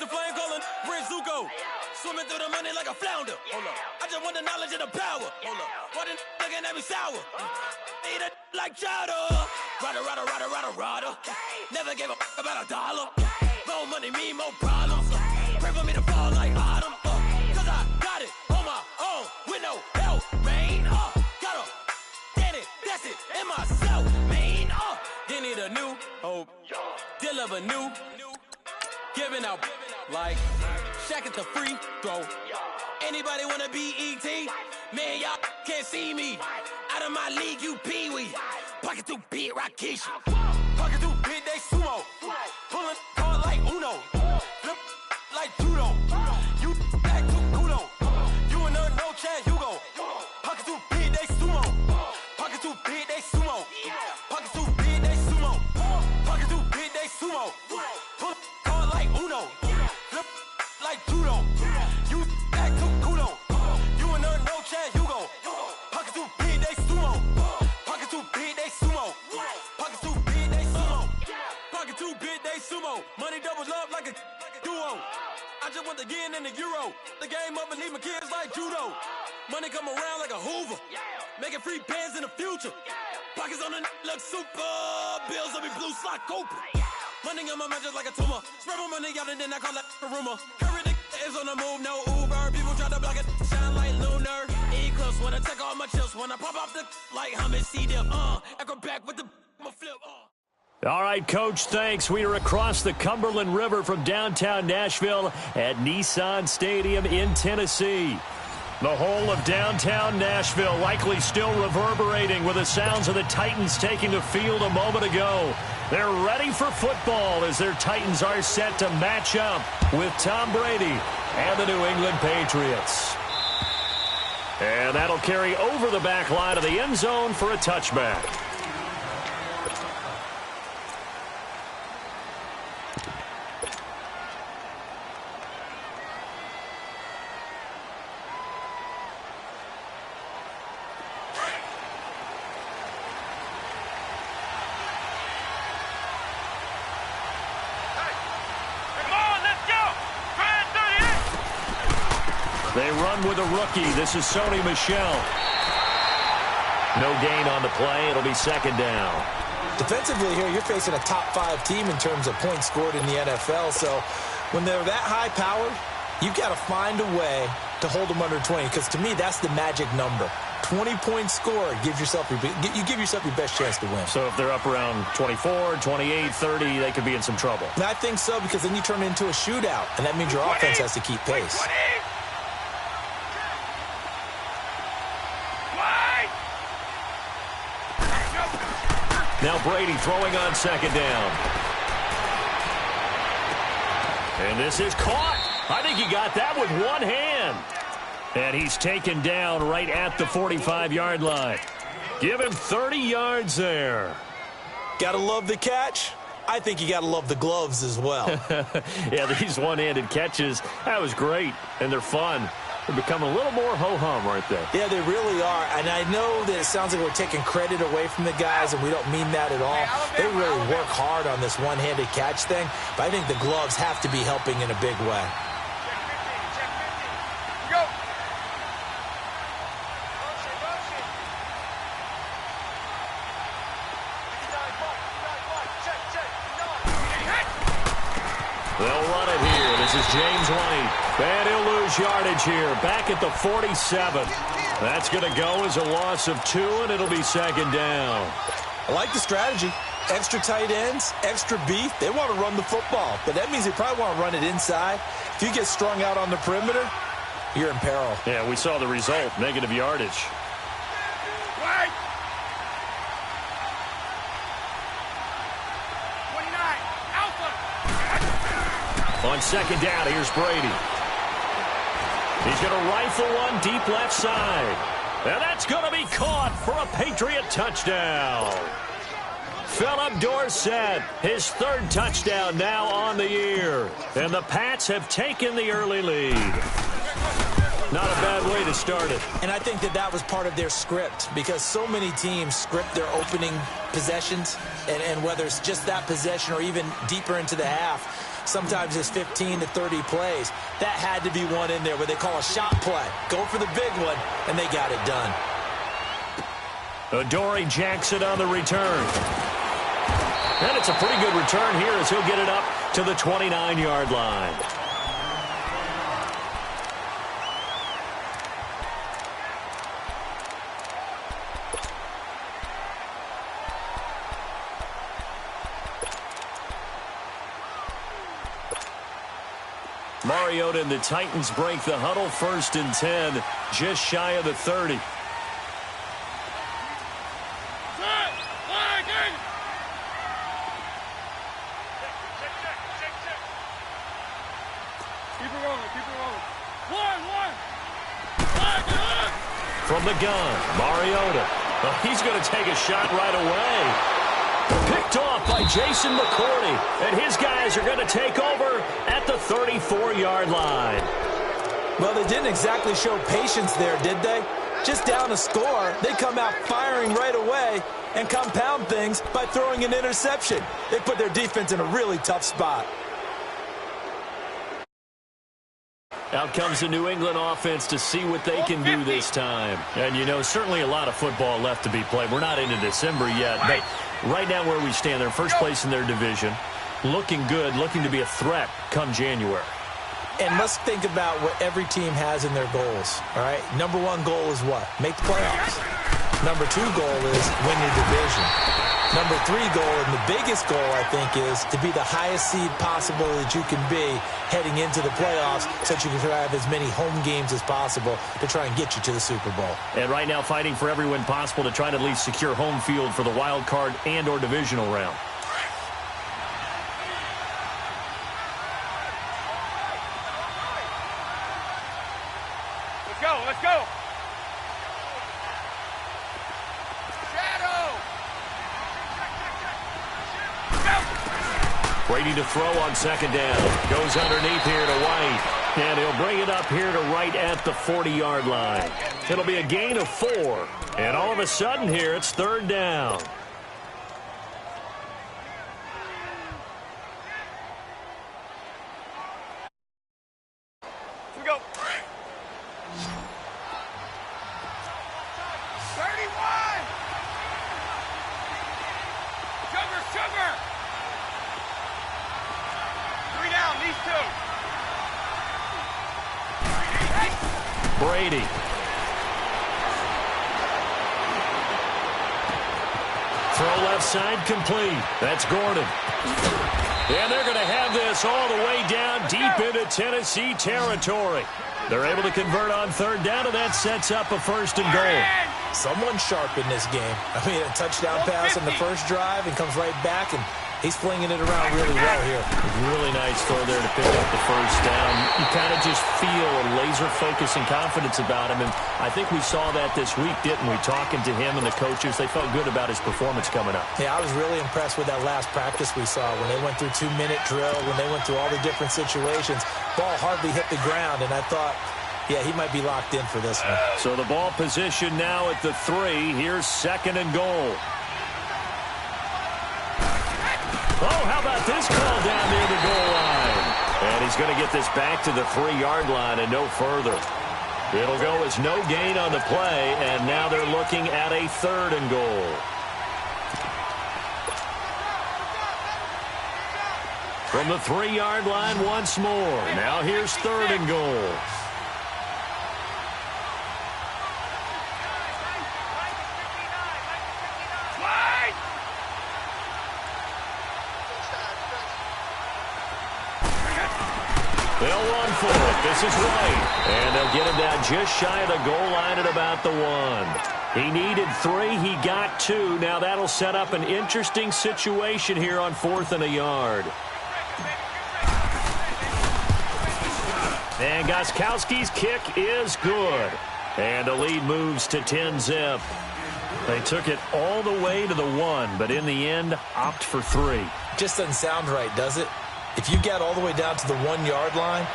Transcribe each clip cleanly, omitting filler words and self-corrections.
the flame calling, Prince Zuko. Swimming through the money like a flounder. Hold up. I just want the knowledge and the power. Hold up. Why the looking at me sour? Eat it like chowder. Rada. Never gave a about $1. More money mean more problems. Pray for me to fall like autumn. Cause I got it on my own with no help, man. Gotta get it, that's it, in myself, man. They need a new hope. Deliver new. Giving out like Shaq at the free throw. Anybody wanna be E.T.? Man, y'all can't see me. Out of my league, you pee-wee. Pocket too big, Rakisha. Pocket too big, they sumo. Pulling card like Uno. Flip like judo. You act too kudo. You and no Chad Hugo. Pocket too big, they sumo. Pocket too big, they sumo. Pocket too big, they sumo. Pocket too big, they sumo. Pull card like Uno. Flip like judo. You act too kudo. You and no Chad Hugo. Pocket too big, they sumo. Pocket too big, they sumo. Pocket too big, they sumo. Pocket too big, they sumo. Money doubles up like a duo. I just want the yen and the euro. The game up and leave my kids like judo. Money come around like a Hoover. Making free bands in the future. Pockets on the look super. Bills on me blue slot Cooper. Money on my mind just like a tumor. Spread my money out and then I call that a rumor. Curry the is on the move, no Uber. People try to block it, shine like lunar. Eclipse when I take all my chips. When I pop off the like hummus, see them. Acrobat with the flip. All right, Coach, thanks. We are across the Cumberland River from downtown Nashville at Nissan Stadium in Tennessee. The whole of downtown Nashville likely still reverberating with the sounds of the Titans taking the field a moment ago. They're ready for football as their Titans are set to match up with Tom Brady and the New England Patriots. And that'll carry over the back line of the end zone for a touchback. They run with a rookie. This is Sony Michel. No gain on the play. It'll be second down. Defensively here, you're facing a top-5 team in terms of points scored in the NFL. So when they're that high-powered, you've got to find a way to hold them under 20. Because to me, that's the magic number. 20-point score gives yourself you give yourself your best chance to win. So if they're up around 24, 28, 30, they could be in some trouble. And I think so, because then you turn it into a shootout, and that means your offense has to keep pace. Now Brady throwing on second down. And this is caught. I think he got that with one hand. And he's taken down right at the 45-yard line. Give him 30 yards there. Gotta love the catch. I think you gotta love the gloves as well. Yeah, these one-handed catches, that was great. And they're fun. They're becoming a little more ho-hum, aren't they? Yeah, they really are. And I know that it sounds like we're taking credit away from the guys, and we don't mean that at all. They really work hard on this one-handed catch thing, but I think the gloves have to be helping in a big way. They'll run it here. This is James White. And he'll lose yardage here. Back at the 47. That's going to go as a loss of 2, and it'll be second down. I like the strategy. Extra tight ends, extra beef. They want to run the football, but that means they probably want to run it inside. If you get strung out on the perimeter, you're in peril. Yeah, we saw the result, negative yardage. Right. On second down, here's Brady. He's going to rifle one deep left side. And that's going to be caught for a Patriot touchdown. Philip Dorsett, his 3rd touchdown now on the year. And the Pats have taken the early lead. Not a bad way to start it. And I think that was part of their script, because so many teams script their opening possessions, and whether it's just that possession or even deeper into the half, sometimes it's 15 to 30 plays. That had to be one in there where they call a shot play. Go for the big one, and they got it done. Adoree Jackson on the return. And it's a pretty good return here as he'll get it up to the 29-yard line. Mariota and the Titans break the huddle, 1st and 10, just shy of the 30. From the gun, Mariota. Well, he's going to take a shot right away. Picked off by Jason McCourty. And his guys are going to take over at the 34-yard line. Well, they didn't exactly show patience there, did they? Just down a score, they come out firing right away and compound things by throwing an interception. They put their defense in a really tough spot. Out comes the New England offense to see what they can do this time. And, you know, certainly a lot of football left to be played. We're not into December yet, but right now where we stand, they're first place in their division, looking good, looking to be a threat come January. And let's think about what every team has in their goals, all right? Number 1 goal is what? Make the playoffs. Number 2 goal is win your division. Number 3 goal, and the biggest goal, I think, is to be the highest seed possible that you can be heading into the playoffs so that you can have as many home games as possible to try and get you to the Super Bowl. And right now fighting for every win possible to try to at least secure home field for the wild card and or divisional round. Let's go. Brady to throw on 2nd down. Goes underneath here to White. And he'll bring it up here to right at the 40-yard line. It'll be a gain of 4. And all of a sudden here, it's 3rd down. Here we go. 31! Sugar! 3 down, these 2. Brady. Throw left side complete. That's Gordon. And they're going to have this all the way down deep into Tennessee territory. They're able to convert on 3rd down, and that sets up a 1st and goal. Someone sharp in this game. I mean, a touchdown pass on the first drive and comes right back, and he's flinging it around really well here. Really nice throw there to pick up the 1st down. You kind of just feel a laser focus and confidence about him, and I think we saw that this week, didn't we? Talking to him and the coaches, they felt good about his performance coming up. Yeah, I was really impressed with that last practice we saw when they went through 2-minute drill, when they went through all the different situations. Ball hardly hit the ground, and I thought, yeah, he might be locked in for this one. So the ball position now at the 3. Here's 2nd and goal. Oh, how about this call down near the goal line? And he's going to get this back to the 3-yard line and no further. It'll go as no gain on the play, and now they're looking at a 3rd and goal. From the 3-yard line once more. Now here's 3rd and goal. They'll run for it. This is White. And they'll get him down just shy of the goal line at about the 1. He needed 3. He got 2. Now that'll set up an interesting situation here on 4th and a yard. And Gostkowski's kick is good. And the lead moves to 10-zip. They took it all the way to the 1, but in the end, opt for 3. Just doesn't sound right, does it? If you get all the way down to the 1-yard line,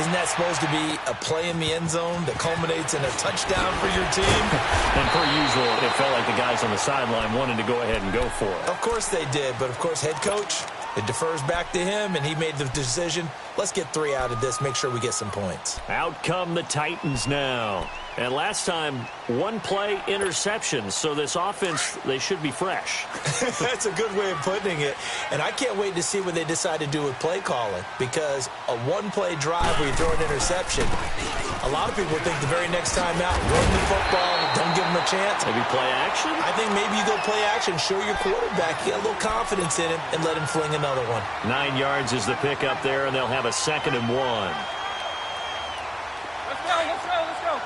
isn't that supposed to be a play in the end zone that culminates in a touchdown for your team? And per usual, it felt like the guys on the sideline wanted to go ahead and go for it. Of course they did, but of course head coach, It defers back to him, and he made the decision. Let's get 3 out of this, make sure we get some points. Out come the Titans now. And last time, 1 play interception. So this offense, they should be fresh. That's a good way of putting it. And I can't wait to see what they decide to do with play calling, because a 1-play drive where you throw an interception, a lot of people think the very next time out, run the football, don't give them a chance. Maybe play action? I think maybe you go play action, show your quarterback, get a little confidence in him, and let him fling another one. 9 yards is the pickup there, and they'll have a 2nd and 1. Let's go, let's go, let's go.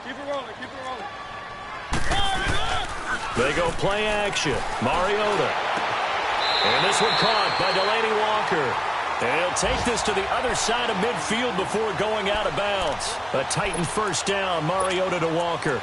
Keep it rolling, keep it rolling. They go play action. Mariota. And this one caught by Delaney Walker. And he'll take this to the other side of midfield before going out of bounds. A Titan first down, Mariota to Walker.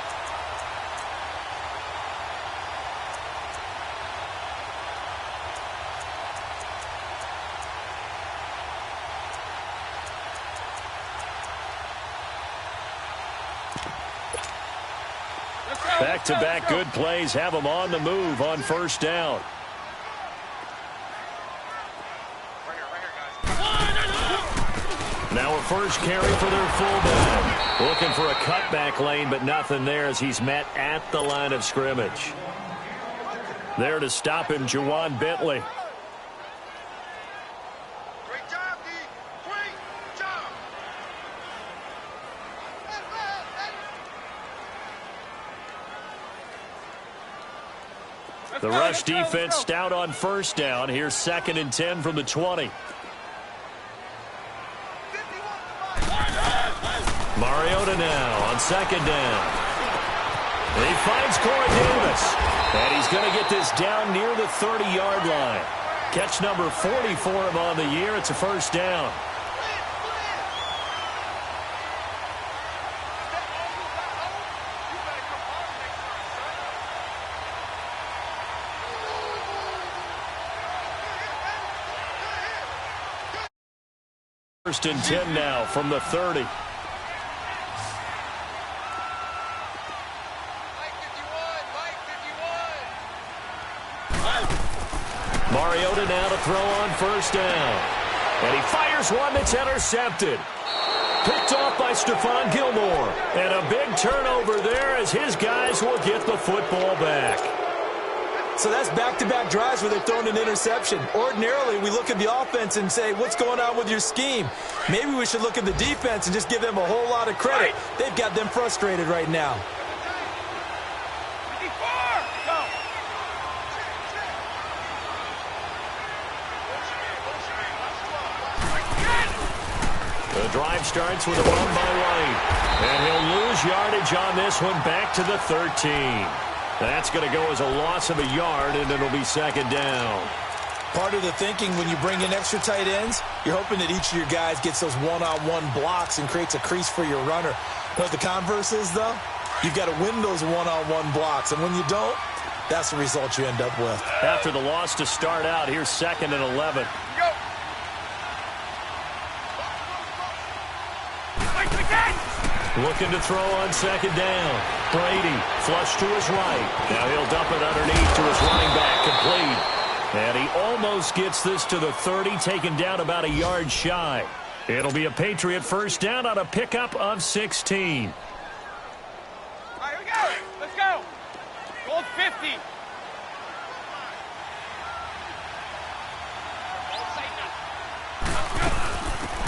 Back-to-back good plays have them on the move on first down. Now a first carry for their fullback. Looking for a cutback lane, but nothing there as he's met at the line of scrimmage. There to stop him, Juwan Bentley. Great job, D. Great job. The rush defense stout on first down. Here's 2nd and 10 from the 20. Mariota now on 2nd down. And he finds Corey Davis. And he's going to get this down near the 30-yard line. Catch number 40 for him on the year. It's a first down. First and 10 now from the 30. Mariota now to throw on first down. And he fires one that's intercepted. Picked off by Stephon Gilmore. And a big turnover there as his guys will get the football back. So that's back-to-back drives where they've thrown an interception. Ordinarily, we look at the offense and say, what's going on with your scheme? Maybe we should look at the defense and just give them a whole lot of credit. They've got them frustrated right now. The drive starts with a run by White. And he'll lose yardage on this one back to the 13. That's going to go as a loss of a yard, and it'll be 2nd down. Part of the thinking when you bring in extra tight ends, you're hoping that each of your guys gets those one-on-one blocks and creates a crease for your runner. What the converse is, though, you've got to win those one-on-one blocks. And when you don't, that's the result you end up with. After the loss to start out, here's 2nd and 11. Go. Looking to throw on 2nd down. Brady, flush to his right. Now he'll dump it underneath to his running back, complete. And he almost gets this to the 30, taken down about a yard shy. It'll be a Patriot first down on a pickup of 16. All right, here we go. Let's go. Gold 50.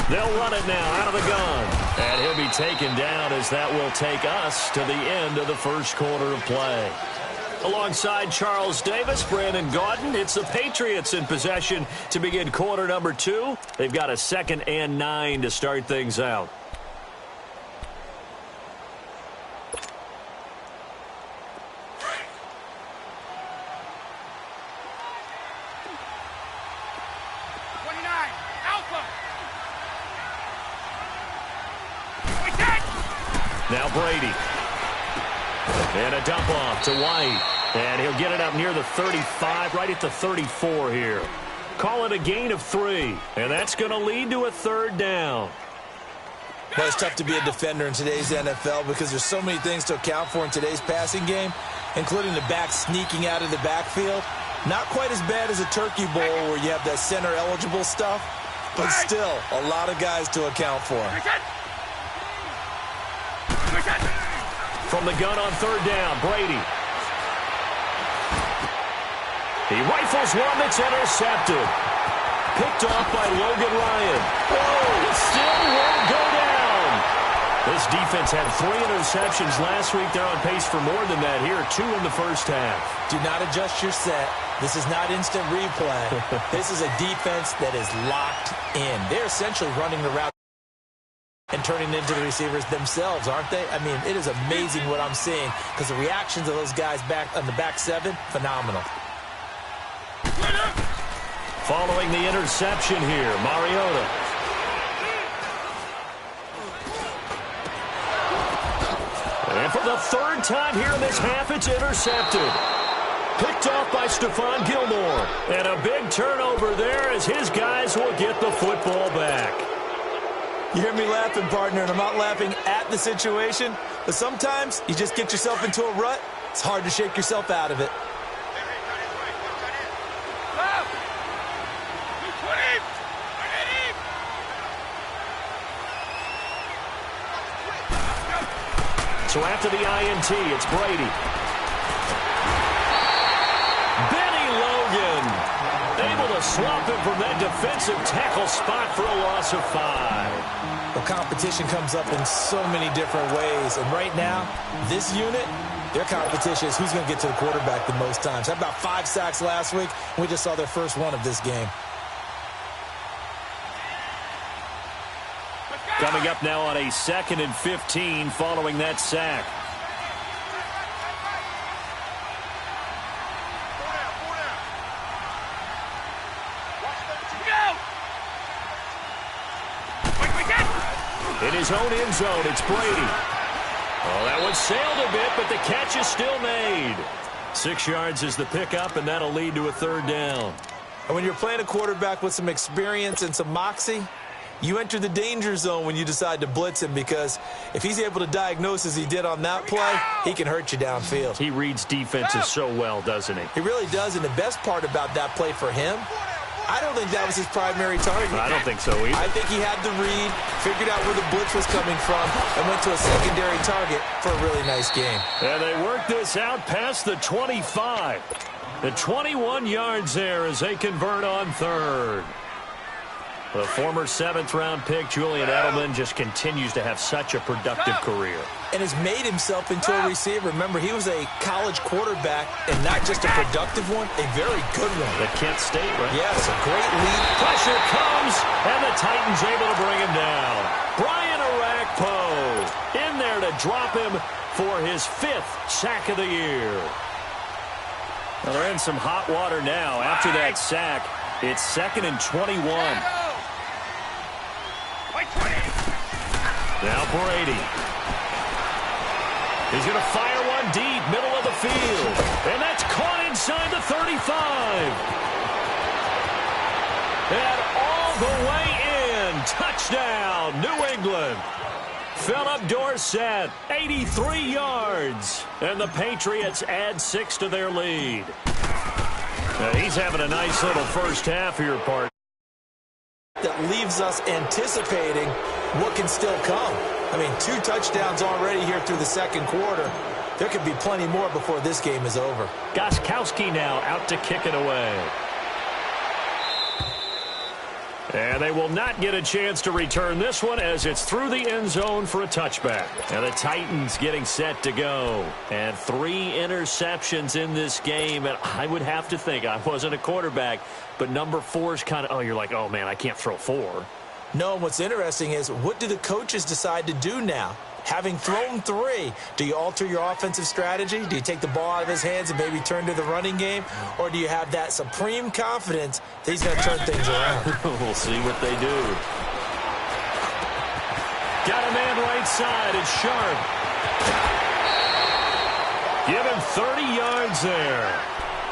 They'll run it now out of the gun. And he'll be taken down as that will take us to the end of the first quarter of play. Alongside Charles Davis, Brandon Gaudin, it's the Patriots in possession to begin quarter number 2. They've got a 2nd and 9 to start things out. Now Brady. And a dump off to White. And he'll get it up near the 35, right at the 34 here. Call it a gain of 3, and that's going to lead to a 3rd down. Well, it's tough to be a defender in today's NFL because there's so many things to account for in today's passing game, including the back sneaking out of the backfield. Not quite as bad as a turkey bowl where you have that center-eligible stuff, but still a lot of guys to account for. From the gun on 3rd down, Brady. He rifles one that's intercepted. Picked off by Logan Ryan. Oh, it still won't go down. This defense had 3 interceptions last week. They're on pace for more than that here. 2 in the first half. Do not adjust your set. This is not instant replay. This is a defense that is locked in. They're essentially running the route and turning into the receivers themselves, aren't they? I mean, it is amazing what I'm seeing because the reactions of those guys back on the back 7, phenomenal. Following the interception here, Mariota. And for the 3rd time here in this half, it's intercepted. Picked off by Stephon Gilmore. And a big turnover there as his guys will get the football back. You hear me laughing, partner, and I'm not laughing at the situation, but sometimes you just get yourself into a rut. It's hard to shake yourself out of it. So after the INT, it's Brady. Benny Logan able to swamp him from that defensive tackle spot for a loss of 5. Well, competition comes up in so many different ways, and right now, this unit, their competition is who's going to get to the quarterback the most times. Had about 5 sacks last week, and we just saw their first one of this game. Coming up now on a 2nd and 15 following that sack. In his own end zone, it's Brady. Oh, that one sailed a bit, but the catch is still made. 6 yards is the pickup, and that'll lead to a 3rd down. And when you're playing a quarterback with some experience and some moxie, you enter the danger zone when you decide to blitz him because if he's able to diagnose as he did on that play, he can hurt you downfield. He reads defenses so well, doesn't he? He really does, and the best part about that play for him, I don't think that was his primary target. I don't think so either. I think he had the read, figured out where the blitz was coming from, and went to a secondary target for a really nice game. And they work this out past the 25. The 21 yards there as they convert on 3rd. The former 7th-round pick, Julian Edelman, just continues to have such a productive career. And has made himself into a receiver. Remember, he was a college quarterback, and not just a productive one, a very good one. At Kent State, right? Yes, a great lead. Pressure comes, and the Titans able to bring him down. Brian Orakpo in there to drop him for his 5th sack of the year. Well, they're in some hot water now. After that sack, it's 2nd and 21. Now Brady. He's going to fire one deep, middle of the field. And that's caught inside the 35. And all the way in. Touchdown, New England. Philip Dorsett, 83 yards. And the Patriots add 6 to their lead. Now, he's having a nice little first half here, part. That leaves us anticipating what can still come. I mean, 2 touchdowns already here through the 2nd quarter. There could be plenty more before this game is over. Gostkowski now out to kick it away. And they will not get a chance to return this one as it's through the end zone for a touchback. And the Titans getting set to go. And 3 interceptions in this game. And I would have to think, I wasn't a quarterback, but number 4 is kind of, you're like, oh, man, I can't throw 4. No, what's interesting is what do the coaches decide to do now? Having thrown 3, do you alter your offensive strategy? Do you take the ball out of his hands and maybe turn to the running game? Or do you have that supreme confidence that he's going to turn things around? We'll see what they do. Got a man right side. It's Sharp. Give him 30 yards there.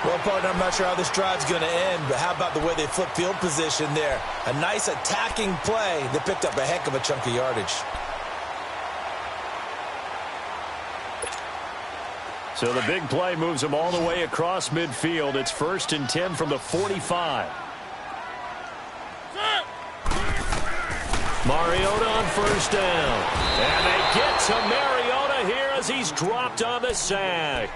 Well, partner, I'm not sure how this drive's going to end, but how about the way they flip field position there? A nice attacking play that picked up a heck of a chunk of yardage. So the big play moves them all the way across midfield. It's 1st and 10 from the 45. Mariota on 1st down. And they get to Mariota here as he's dropped on the sack.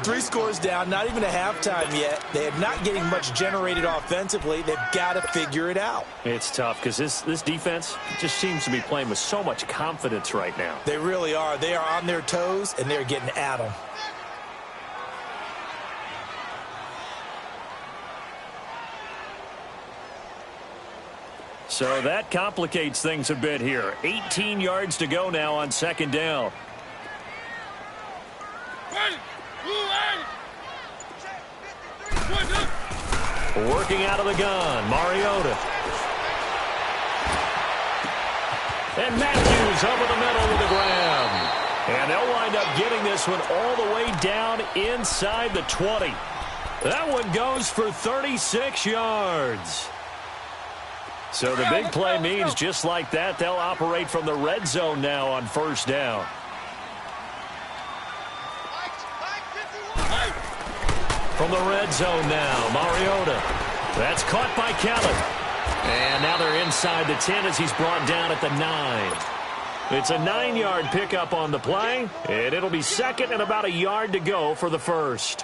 3 scores down, not even a halftime yet. They are not getting much generated offensively. They've got to figure it out. It's tough because this defense just seems to be playing with so much confidence right now. They really are. They are on their toes, and they're getting at them. So that complicates things a bit here. 18 yards to go now on 2nd down. Working out of the gun, Mariota. And Matthews over the middle with the grab. And they'll wind up getting this one all the way down inside the 20. That one goes for 36 yards. So the big play means just like that, they'll operate from the red zone now on 1st down. From the red zone now, Mariota. That's caught by Kellen. And now they're inside the 10 as he's brought down at the 9. It's a 9-yard pickup on the play, and it'll be 2nd and about a yard to go for the 1st.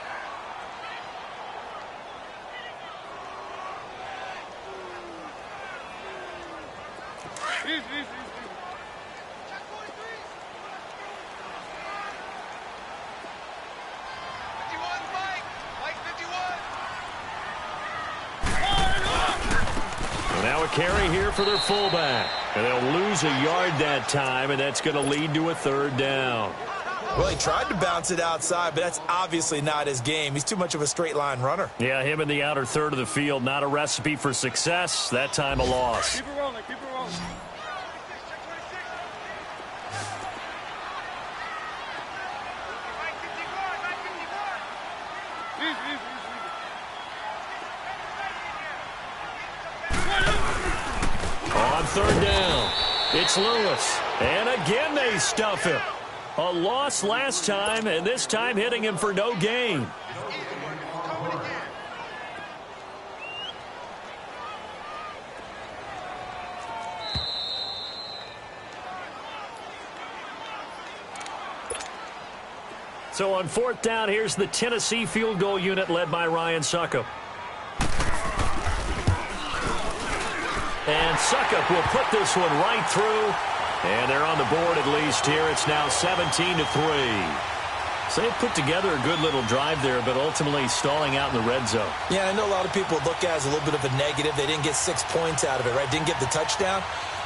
Now a carry here for their fullback. And they'll lose a yard that time, and that's going to lead to a 3rd down. Well, he tried to bounce it outside, but that's obviously not his game. He's too much of a straight-line runner. Yeah, him in the outer third of the field, not a recipe for success. That time a loss. Keep it rolling, keep it rolling. On 3rd down, it's Lewis. And again they stuff him. A loss last time, and this time hitting him for no gain. So on 4th down, here's the Tennessee field goal unit led by Ryan Suckup. And Suckup will put this one right through. And they're on the board at least here. It's now 17-3. So they put together a good little drive there, but ultimately stalling out in the red zone. Yeah, I know a lot of people look at it as a little bit of a negative. They didn't get 6 points out of it, right? Didn't get the touchdown.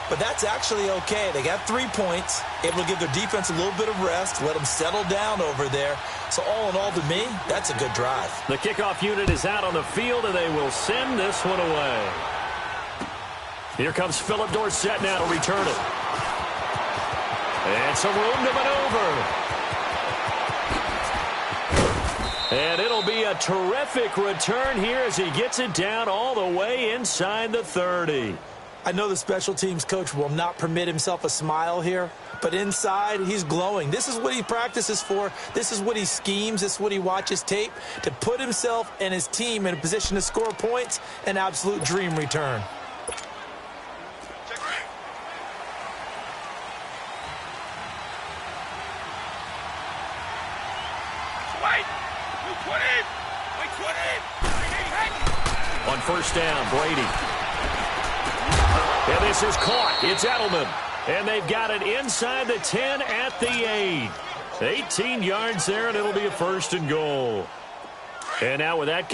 But that's actually okay. They got 3 points, able to give their defense a little bit of rest, let them settle down over there. So all in all, to me, that's a good drive. The kickoff unit is out on the field, and they will send this one away. Here comes Philip Dorsett now to return it. And some room to maneuver. And it'll be a terrific return here as he gets it down all the way inside the 30. I know the special teams coach will not permit himself a smile here, but inside, he's glowing. This is what he practices for. This is what he schemes. This is what he watches tape. To put himself and his team in a position to score points, an absolute dream return. On 1st down, Brady. And this is caught. It's Edelman. And they've got it inside the 10 at the 8. 18 yards there, and it'll be a 1st and goal. And now with that,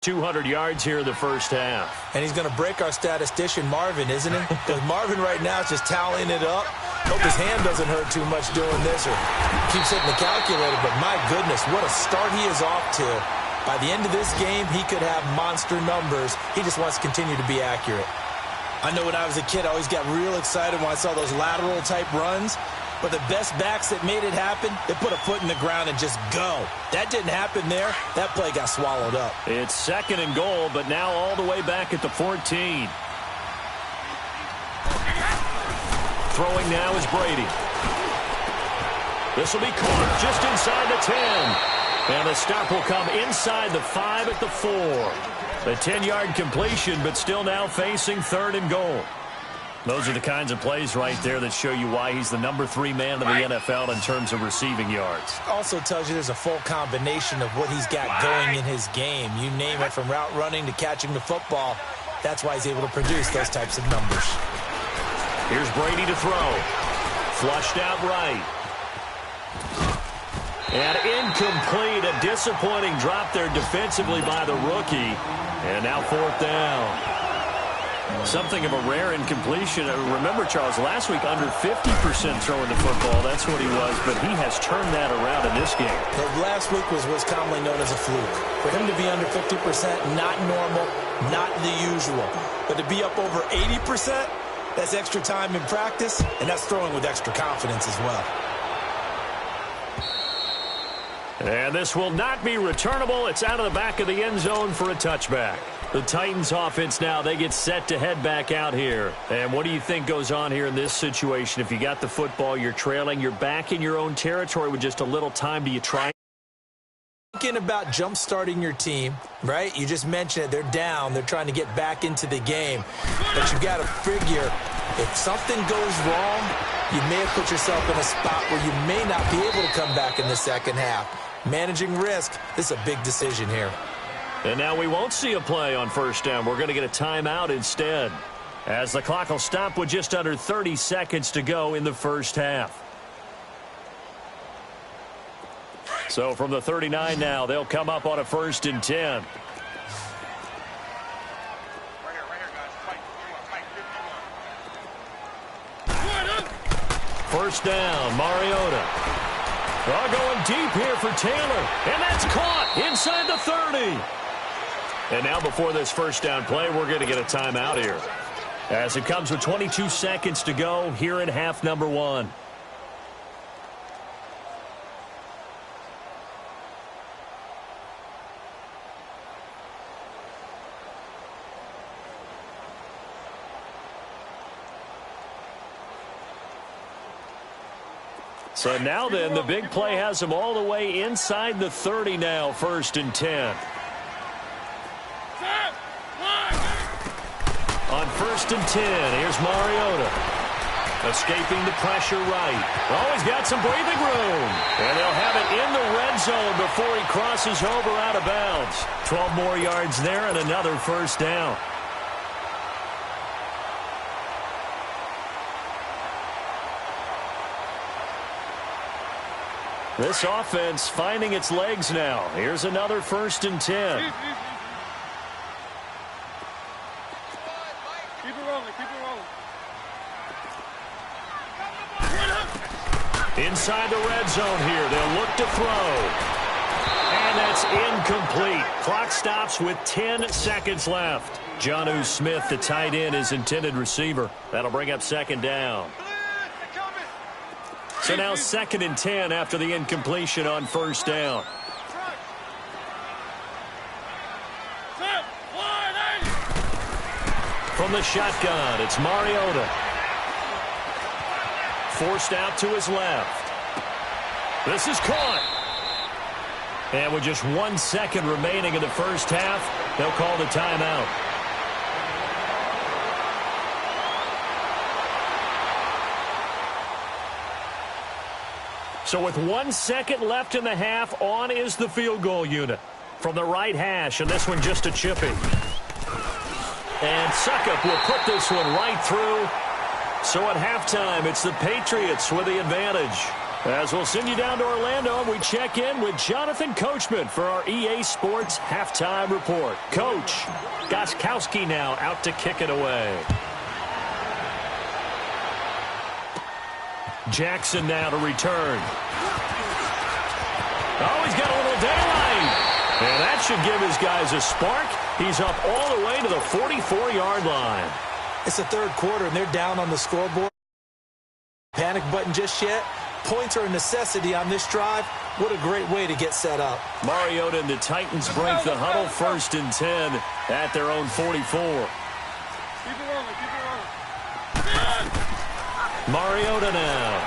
200 yards here in the 1st half. And he's going to break our statistician, Marvin, isn't he? Because Marvin right now is just tallying it up. Hope his hand doesn't hurt too much doing this or keeps hitting the calculator. But my goodness, what a start he is off to. By the end of this game, he could have monster numbers. He just wants to continue to be accurate. I know when I was a kid, I always got real excited when I saw those lateral-type runs. But the best backs that made it happen, they put a foot in the ground and just go. That didn't happen there. That play got swallowed up. It's 2nd and goal, but now all the way back at the 14. Throwing now is Brady. This will be caught just inside the 10. And the stop will come inside the 5 at the 4. The 10-yard completion, but still now facing 3rd and goal. Those are the kinds of plays right there that show you why he's the number 3 man in the NFL in terms of receiving yards. Also tells you there's a full combination of what he's got going in his game. You name it, from route running to catching the football. That's why he's able to produce those types of numbers. Here's Brady to throw. Flushed out right. And incomplete. A disappointing drop there defensively by the rookie. And now 4th down. Something of a rare incompletion. Remember, Charles, last week under 50% throwing the football. That's what he was, but he has turned that around in this game. Last week was what's commonly known as a fluke. For him to be under 50%, not normal, not the usual. But to be up over 80%, that's extra time in practice, and that's throwing with extra confidence as well. And this will not be returnable. It's out of the back of the end zone for a touchback. The Titans offense now, they get set to head back out here. And what do you think goes on here in this situation? If you got the football, you're trailing, you're back in your own territory with just a little time. Do you try? Thinking about jump-starting your team, right? You just mentioned it. They're down. They're trying to get back into the game. But you got to figure, if something goes wrong, you may have put yourself in a spot where you may not be able to come back in the second half. Managing risk, this is a big decision here. And now we won't see a play on 1st down. We're going to get a timeout instead, as the clock will stop with just under 30 seconds to go in the first half. So from the 39 now, they'll come up on a 1st and 10. First down, Mariota. Going deep here for Taylor. And that's caught inside the 30. And now before this 1st down play, we're going to get a timeout here, as it comes with 22 seconds to go here in half number 1. So now then, the big play has them all the way inside the 30 now, 1st and 10. On 1st and 10, here's Mariota. Escaping the pressure right. Oh, he's got some breathing room. And they'll have it in the red zone before he crosses over out of bounds. 12 more yards there and another 1st down. This offense finding its legs now. Here's another 1st and 10. Keep it rolling, keep it rolling. Inside the red zone here. They'll look to throw. And that's incomplete. Clock stops with 10 seconds left. Jonnu Smith, the tight end, is intended receiver. That'll bring up 2nd down. So now 2nd and 10 after the incompletion on 1st down. From the shotgun, it's Mariota. Forced out to his left. This is caught. And with just 1 second remaining in the first half, they'll call the timeout. So with 1 second left in the half, on is the field goal unit. From the right hash, and this one just a chipping. And Suckup will put this one right through. So at halftime, it's the Patriots with the advantage. As we'll send you down to Orlando, and we check in with Jonathan Coachman for our EA Sports Halftime Report. Coach, Gostkowski now out to kick it away. Jackson now to return. Oh, he's got a little daylight. And that should give his guys a spark. He's up all the way to the 44-yard line. It's the 3rd quarter, and they're down on the scoreboard. panic button just yet. Points are a necessity on this drive. What a great way to get set up. Mariota and the Titans break the huddle, 1st and 10 at their own 44. Keep it rolling, keep it rolling. Mariota now.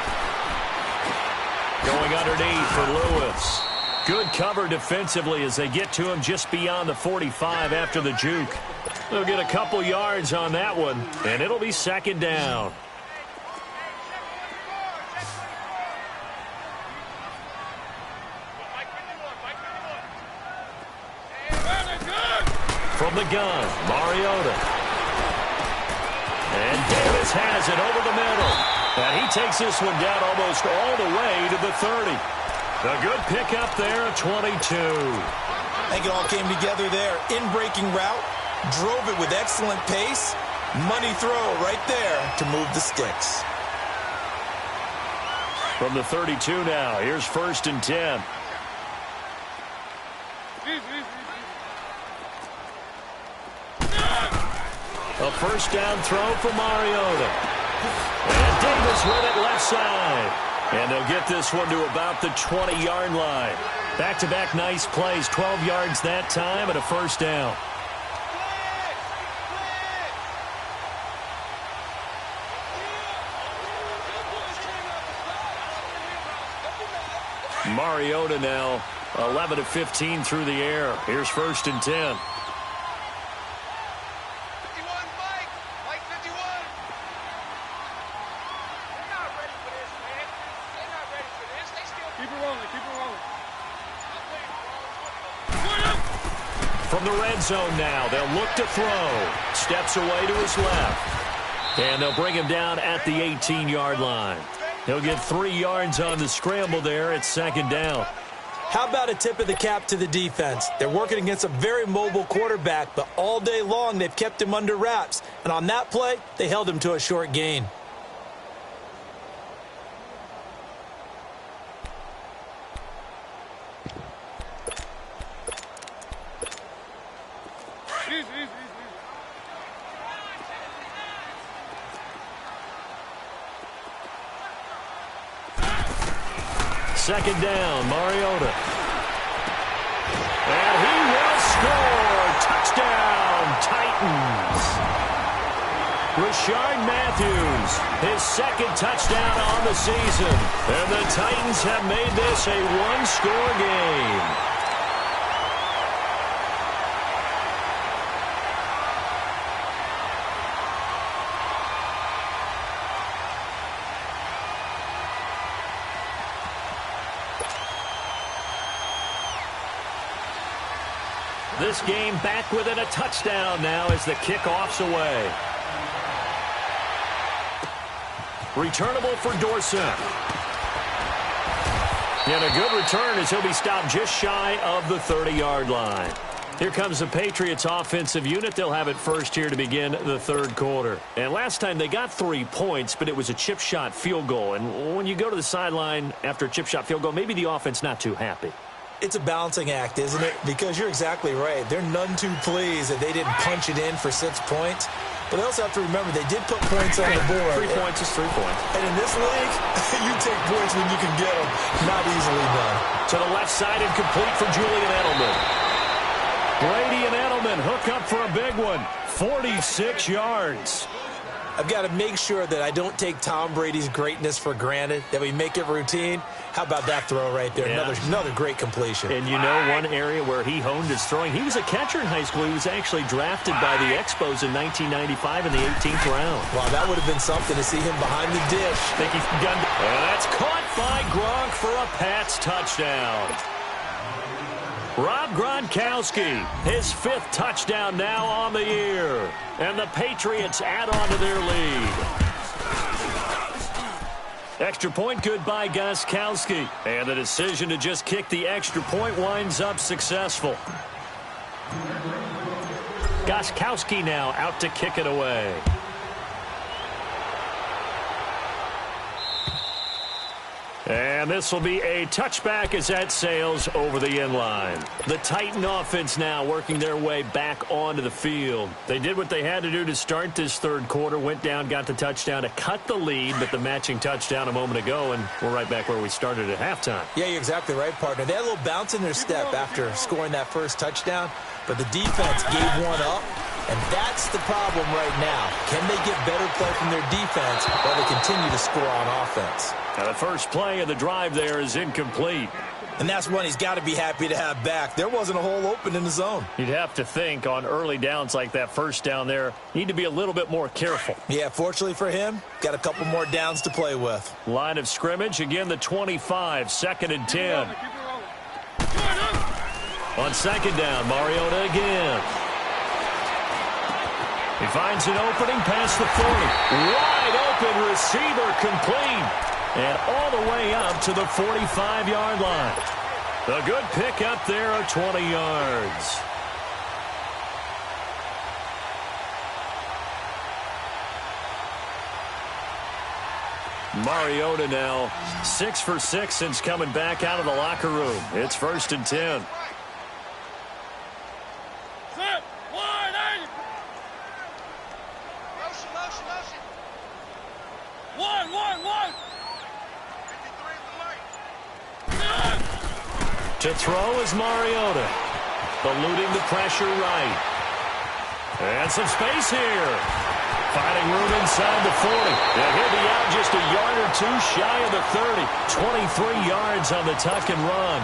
Going underneath for Lewis. Good cover defensively as they get to him just beyond the 45 after the juke. They'll get a couple yards on that one, and it'll be 2nd down. From the gun, Mariota. And Davis has it over the middle. And he takes this one down almost all the way to the 30. A good pickup there at 22. I think it all came together there. In-breaking route, drove it with excellent pace. Money throw right there to move the sticks. From the 32 now, here's 1st and 10. A 1st down throw for Mariota. And Davis with it left side. And they'll get this one to about the 20-yard line. Back-to-back nice plays, 12 yards that time and a 1st down. Mariota now 11 of 15 through the air. Here's 1st and 10. From the red zone now, they'll look to throw. Steps away to his left. And they'll bring him down at the 18-yard line. He'll get 3 yards on the scramble there at 2nd down. How about a tip of the cap to the defense? They're working against a very mobile quarterback, but all day long they've kept him under wraps. And on that play, they held him to a short gain. Second down, Mariota. And he will score. Touchdown, Titans. Rashard Matthews, his 2nd touchdown on the season. And the Titans have made this a one-score game. This game back within a touchdown now as the kickoff's away. Returnable for Dorsett. And a good return as he'll be stopped just shy of the 30-yard line. Here comes the Patriots offensive unit. They'll have it first here to begin the 3rd quarter. And last time they got 3 points, but it was a chip shot field goal. And when you go to the sideline after a chip shot field goal, maybe the offense not too happy. It's a balancing act, isn't it? Because you're exactly right. They're none too pleased that they didn't punch it in for 6 points. But they also have to remember they did put points on the board. 3 points is 3 points. And in this league, you take points when you can get them. Not easily done. To the left side and complete for Julian Edelman. Brady and Edelman hook up for a big one. 46 yards. I've got to make sure that I don't take Tom Brady's greatness for granted, that we make it routine. How about that throw right there? Yeah. Another great completion. And you know one area where he honed his throwing, he was a catcher in high school. He was actually drafted by the Expos in 1995 in the 18th round. Wow, that would have been something to see him behind the dish. Think he's begun to... That's caught by Gronk for a Pats touchdown. Rob Gronkowski, his 5th touchdown now on the year. And the Patriots add on to their lead. Extra point good by Gronkowski. And the decision to just kick the extra point winds up successful. Gronkowski now out to kick it away. And this will be a touchback as that sails over the end line. The Titan offense now working their way back onto the field. They did what they had to do to start this third quarter, went down, got the touchdown to cut the lead, but the matching touchdown a moment ago, and we're right back where we started at halftime. Yeah, you're exactly right, partner. They had a little bounce in their step after scoring that first touchdown, but the defense gave one up. And that's the problem right now. Can they get better play from their defense while they continue to score on offense? Now the first play of the drive there is incomplete. And that's one he's got to be happy to have back. There wasn't a hole open in the zone. You'd have to think on early downs like that first down there, need to be a little bit more careful. Yeah, fortunately for him, got a couple more downs to play with. Line of scrimmage, again the 25, 2nd and 10. On second down, Mariota again. He finds an opening past the 40. Wide open receiver complete. And all the way up to the 45-yard line. A good pick up there of 20 yards. Mariota now 6 for 6 since coming back out of the locker room. It's 1st and 10. To throw is Mariota. Eluding the pressure right. And some space here. Finding room inside the 40. Yeah, he'll be out just a yard or two shy of the 30. 23 yards on the tuck and run.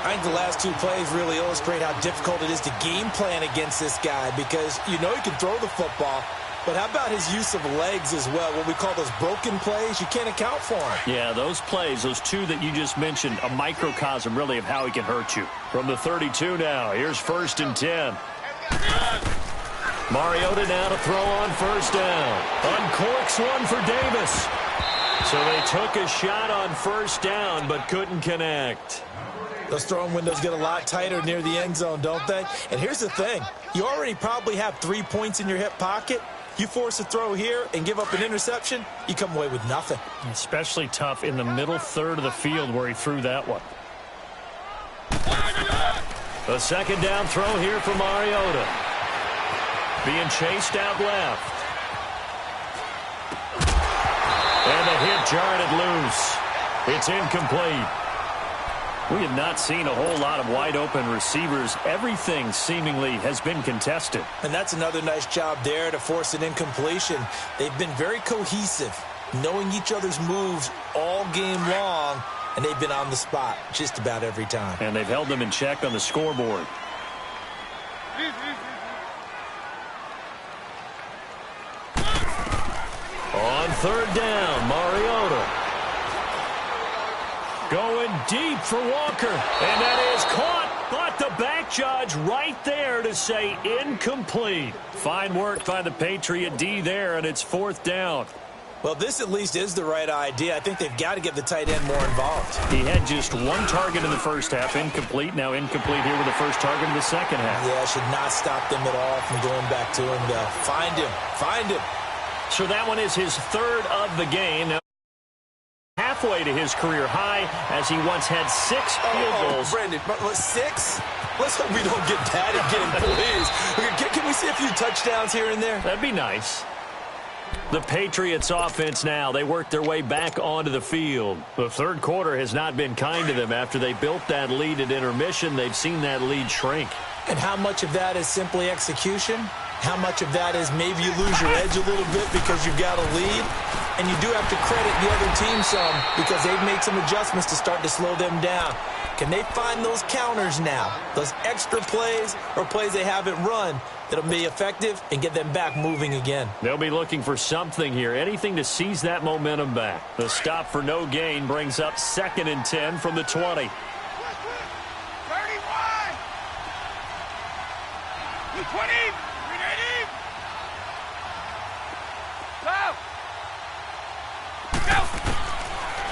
I think the last two plays really illustrate how difficult it is to game plan against this guy because you know he can throw the football. But how about his use of legs as well? What we call those broken plays, you can't account for him. Yeah, those plays, those two that you just mentioned, a microcosm really of how he can hurt you. From the 32 now, here's 1st and 10. Mariota now to throw on 1st down. Uncorks one for Davis. So they took a shot on 1st down but couldn't connect. Those throwing windows get a lot tighter near the end zone, don't they? And here's the thing. You already probably have 3 points in your hip pocket. You force a throw here and give up an interception, you come away with nothing. Especially tough in the middle third of the field where he threw that one. A 2nd down throw here for Mariota. Being chased out left. And the hit jarred it loose. It's incomplete. We have not seen a whole lot of wide-open receivers. Everything seemingly has been contested. And that's another nice job there to force an incompletion. They've been very cohesive, knowing each other's moves all game long, and they've been on the spot just about every time. And they've held them in check on the scoreboard. On 3rd down, Mariota. Going deep for Walker. And that is caught. But the back judge right there to say incomplete. Fine work by the Patriot D there, and it's 4th down. Well, this at least is the right idea. I think they've got to get the tight end more involved. He had just 1 target in the first half. Incomplete. Now incomplete here with the first target in the second half. Yeah, should not stop them at all from going back to him, though. Find him. Find him. So that one is his 3rd of the game. Now halfway to his career high as he once had 6 field goals. Brandon, 6? Let's hope we don't get that again, please. Can we see a few touchdowns here and there? That'd be nice. The Patriots offense now, they work their way back onto the field. The third quarter has not been kind to them. After they built that lead at intermission, they've seen that lead shrink. And how much of that is simply execution? How much of that is maybe you lose your edge a little bit because you've got a lead? And you do have to credit the other team some because they've made some adjustments to start to slow them down. Can they find those counters now, those extra plays or plays they haven't run that'll be effective and get them back moving again? They'll be looking for something here, anything to seize that momentum back. The stop for no gain brings up 2nd and 10 from the 20. 31! 20!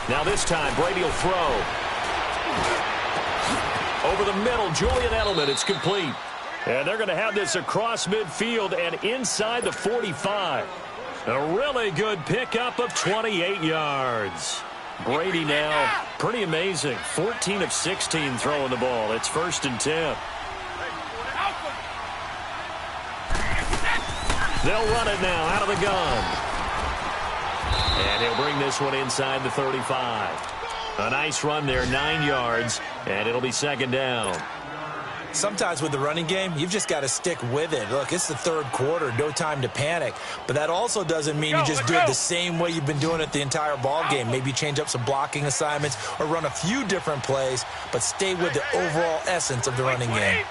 Now this time, Brady will throw. Over the middle, Julian Edelman, it's complete. And they're going to have this across midfield and inside the 45. A really good pickup of 28 yards. Brady now, pretty amazing. 14 of 16 throwing the ball. It's 1st and 10. They'll run it now out of the gun. And he'll bring this one inside the 35. A nice run there, 9 yards, and it'll be 2nd down. Sometimes with the running game, you've just got to stick with it. Look, it's the 3rd quarter, no time to panic. But that also doesn't mean you just do it the same way you've been doing it the entire ball game. Maybe change up some blocking assignments or run a few different plays, but stay with the overall essence of the running game.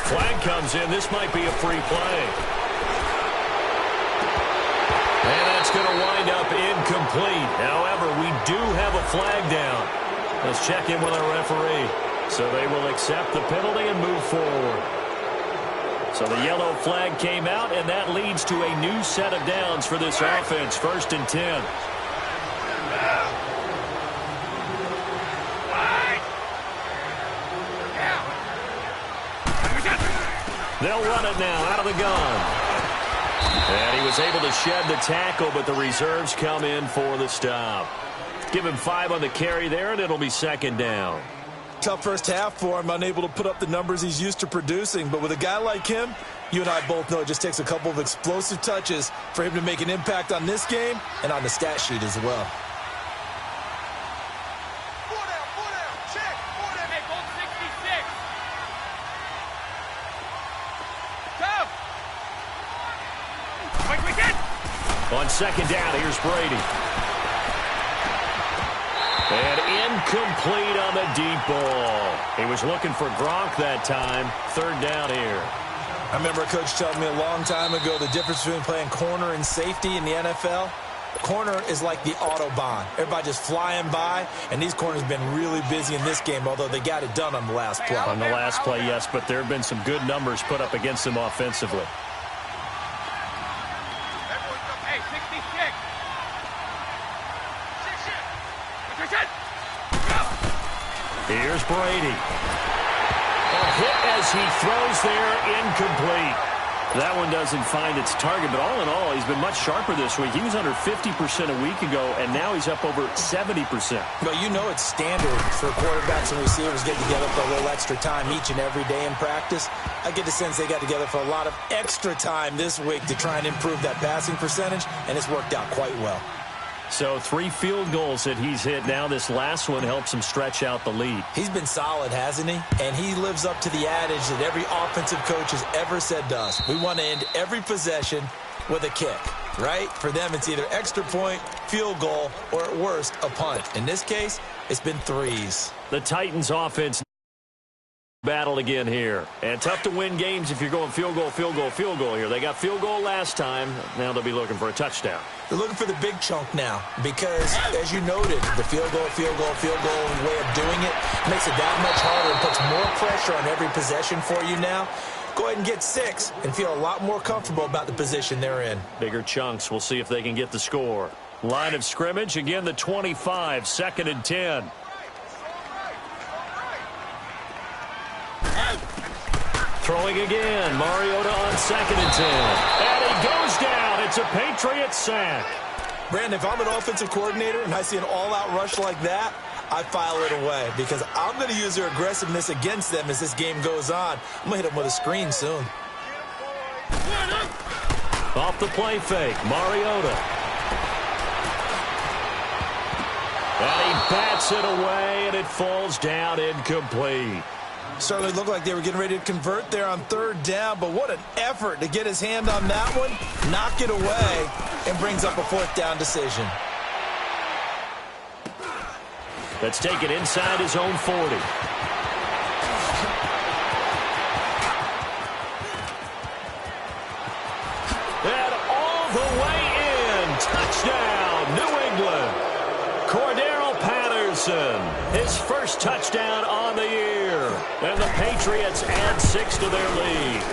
Flag comes in. This might be a free play. And that's going to wind up incomplete. However, we do have a flag down. Let's check in with our referee. So they will accept the penalty and move forward. So the yellow flag came out, and that leads to a new set of downs for this offense. 1st and 10. They'll run it now out of the gun. And he was able to shed the tackle, but the reserves come in for the stop. Give him 5 on the carry there, and it'll be 2nd down. Tough first half for him, unable to put up the numbers he's used to producing. But with a guy like him, you and I both know it just takes a couple of explosive touches for him to make an impact on this game and on the stat sheet as well. Check. Hey, goal 66. Go. Quick. On 2nd down, here's Brady. And incomplete on the deep ball. He was looking for Gronk that time. 3rd down here. I remember a coach telling me a long time ago the difference between playing corner and safety in the NFL. Corner is like the Autobahn. Everybody just flying by, and these corners have been really busy in this game, although they got it done on the last play. On the last play, yes, but there have been some good numbers put up against them offensively. Hey, 66. Here's Brady. A hit as he throws there, incomplete. That one doesn't find its target, but all in all, he's been much sharper this week. He was under 50% a week ago, and now he's up over 70%. But you know it's standard for quarterbacks and receivers getting together for a little extra time each and every day in practice. I get the sense they got together for a lot of extra time this week to try and improve that passing percentage, and it's worked out quite well. So 3 field goals that he's hit now. This last one helps him stretch out the lead. He's been solid, hasn't he? And he lives up to the adage that every offensive coach has ever said to us. We want to end every possession with a kick, right? For them, it's either extra point, field goal, or at worst, a punt. In this case, it's been 3s. The Titans offense battle again here. And tough to win games if you're going field goal here. They got field goal last time. Now they'll be looking for a touchdown. They're looking for the big chunk now because, as you noted, the field goal way of doing it makes it that much harder and puts more pressure on every possession for you now. Go ahead and get 6 and feel a lot more comfortable about the position they're in. Bigger chunks. We'll see if they can get the score. Line of scrimmage, again the 25, 2nd and 10. Throwing again, Mariota on 2nd and 10. And he goes down. It's a Patriots sack. Brandon, if I'm an offensive coordinator and I see an all-out rush like that, I file it away because I'm going to use their aggressiveness against them as this game goes on. I'm going to hit them with a screen soon. Off the play fake, Mariota. And he bats it away, and it falls down incomplete. Certainly looked like they were getting ready to convert there on 3rd down, but what an effort to get his hand on that one, knock it away, and brings up a 4th down decision. Let's take it inside his own 40. And all the way in. Touchdown, New England. Cordero Patterson, his first touchdown on the year. And the Patriots add 6 to their lead.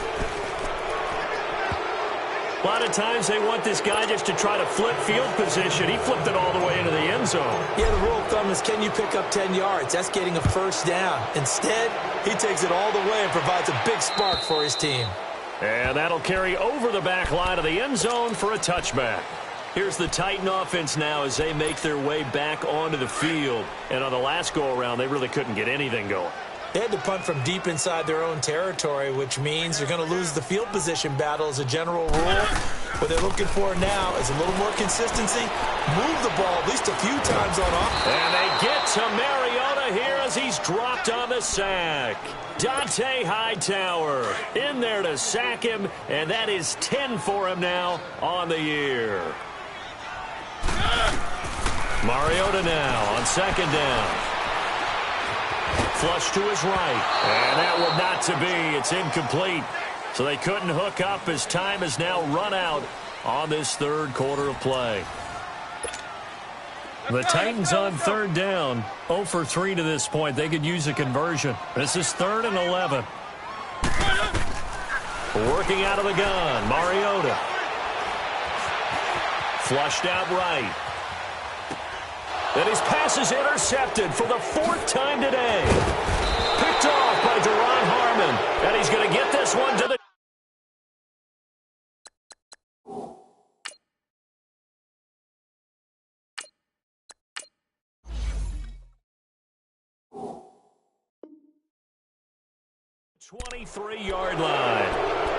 A lot of times they want this guy just to try to flip field position. He flipped it all the way into the end zone. Yeah, the rule of thumb is can you pick up 10 yards? That's getting a 1st down. Instead, he takes it all the way and provides a big spark for his team. And that'll carry over the back line of the end zone for a touchback. Here's the Titan offense now as they make their way back onto the field. And on the last go-around, they really couldn't get anything going. They had to punt from deep inside their own territory, which means they're going to lose the field position battle as a general rule. What they're looking for now is a little more consistency. Move the ball at least a few times on offense. And they get to Mariota here as he's dropped on the sack. Dante Hightower in there to sack him, and that is 10 for him now on the year. Mariota now on second down. Flush to his right, and that would not to be. It's incomplete. So they couldn't hook up as time has now run out on this third quarter of play. The Titans on third down, 0 for 3 to this point. They could use a conversion. This is 3rd and 11. Working out of the gun, Mariota. Flushed out right. And his pass is intercepted for the 4th time today. Picked off by Duron Harmon. And he's going to get this one to the... ...23-yard line.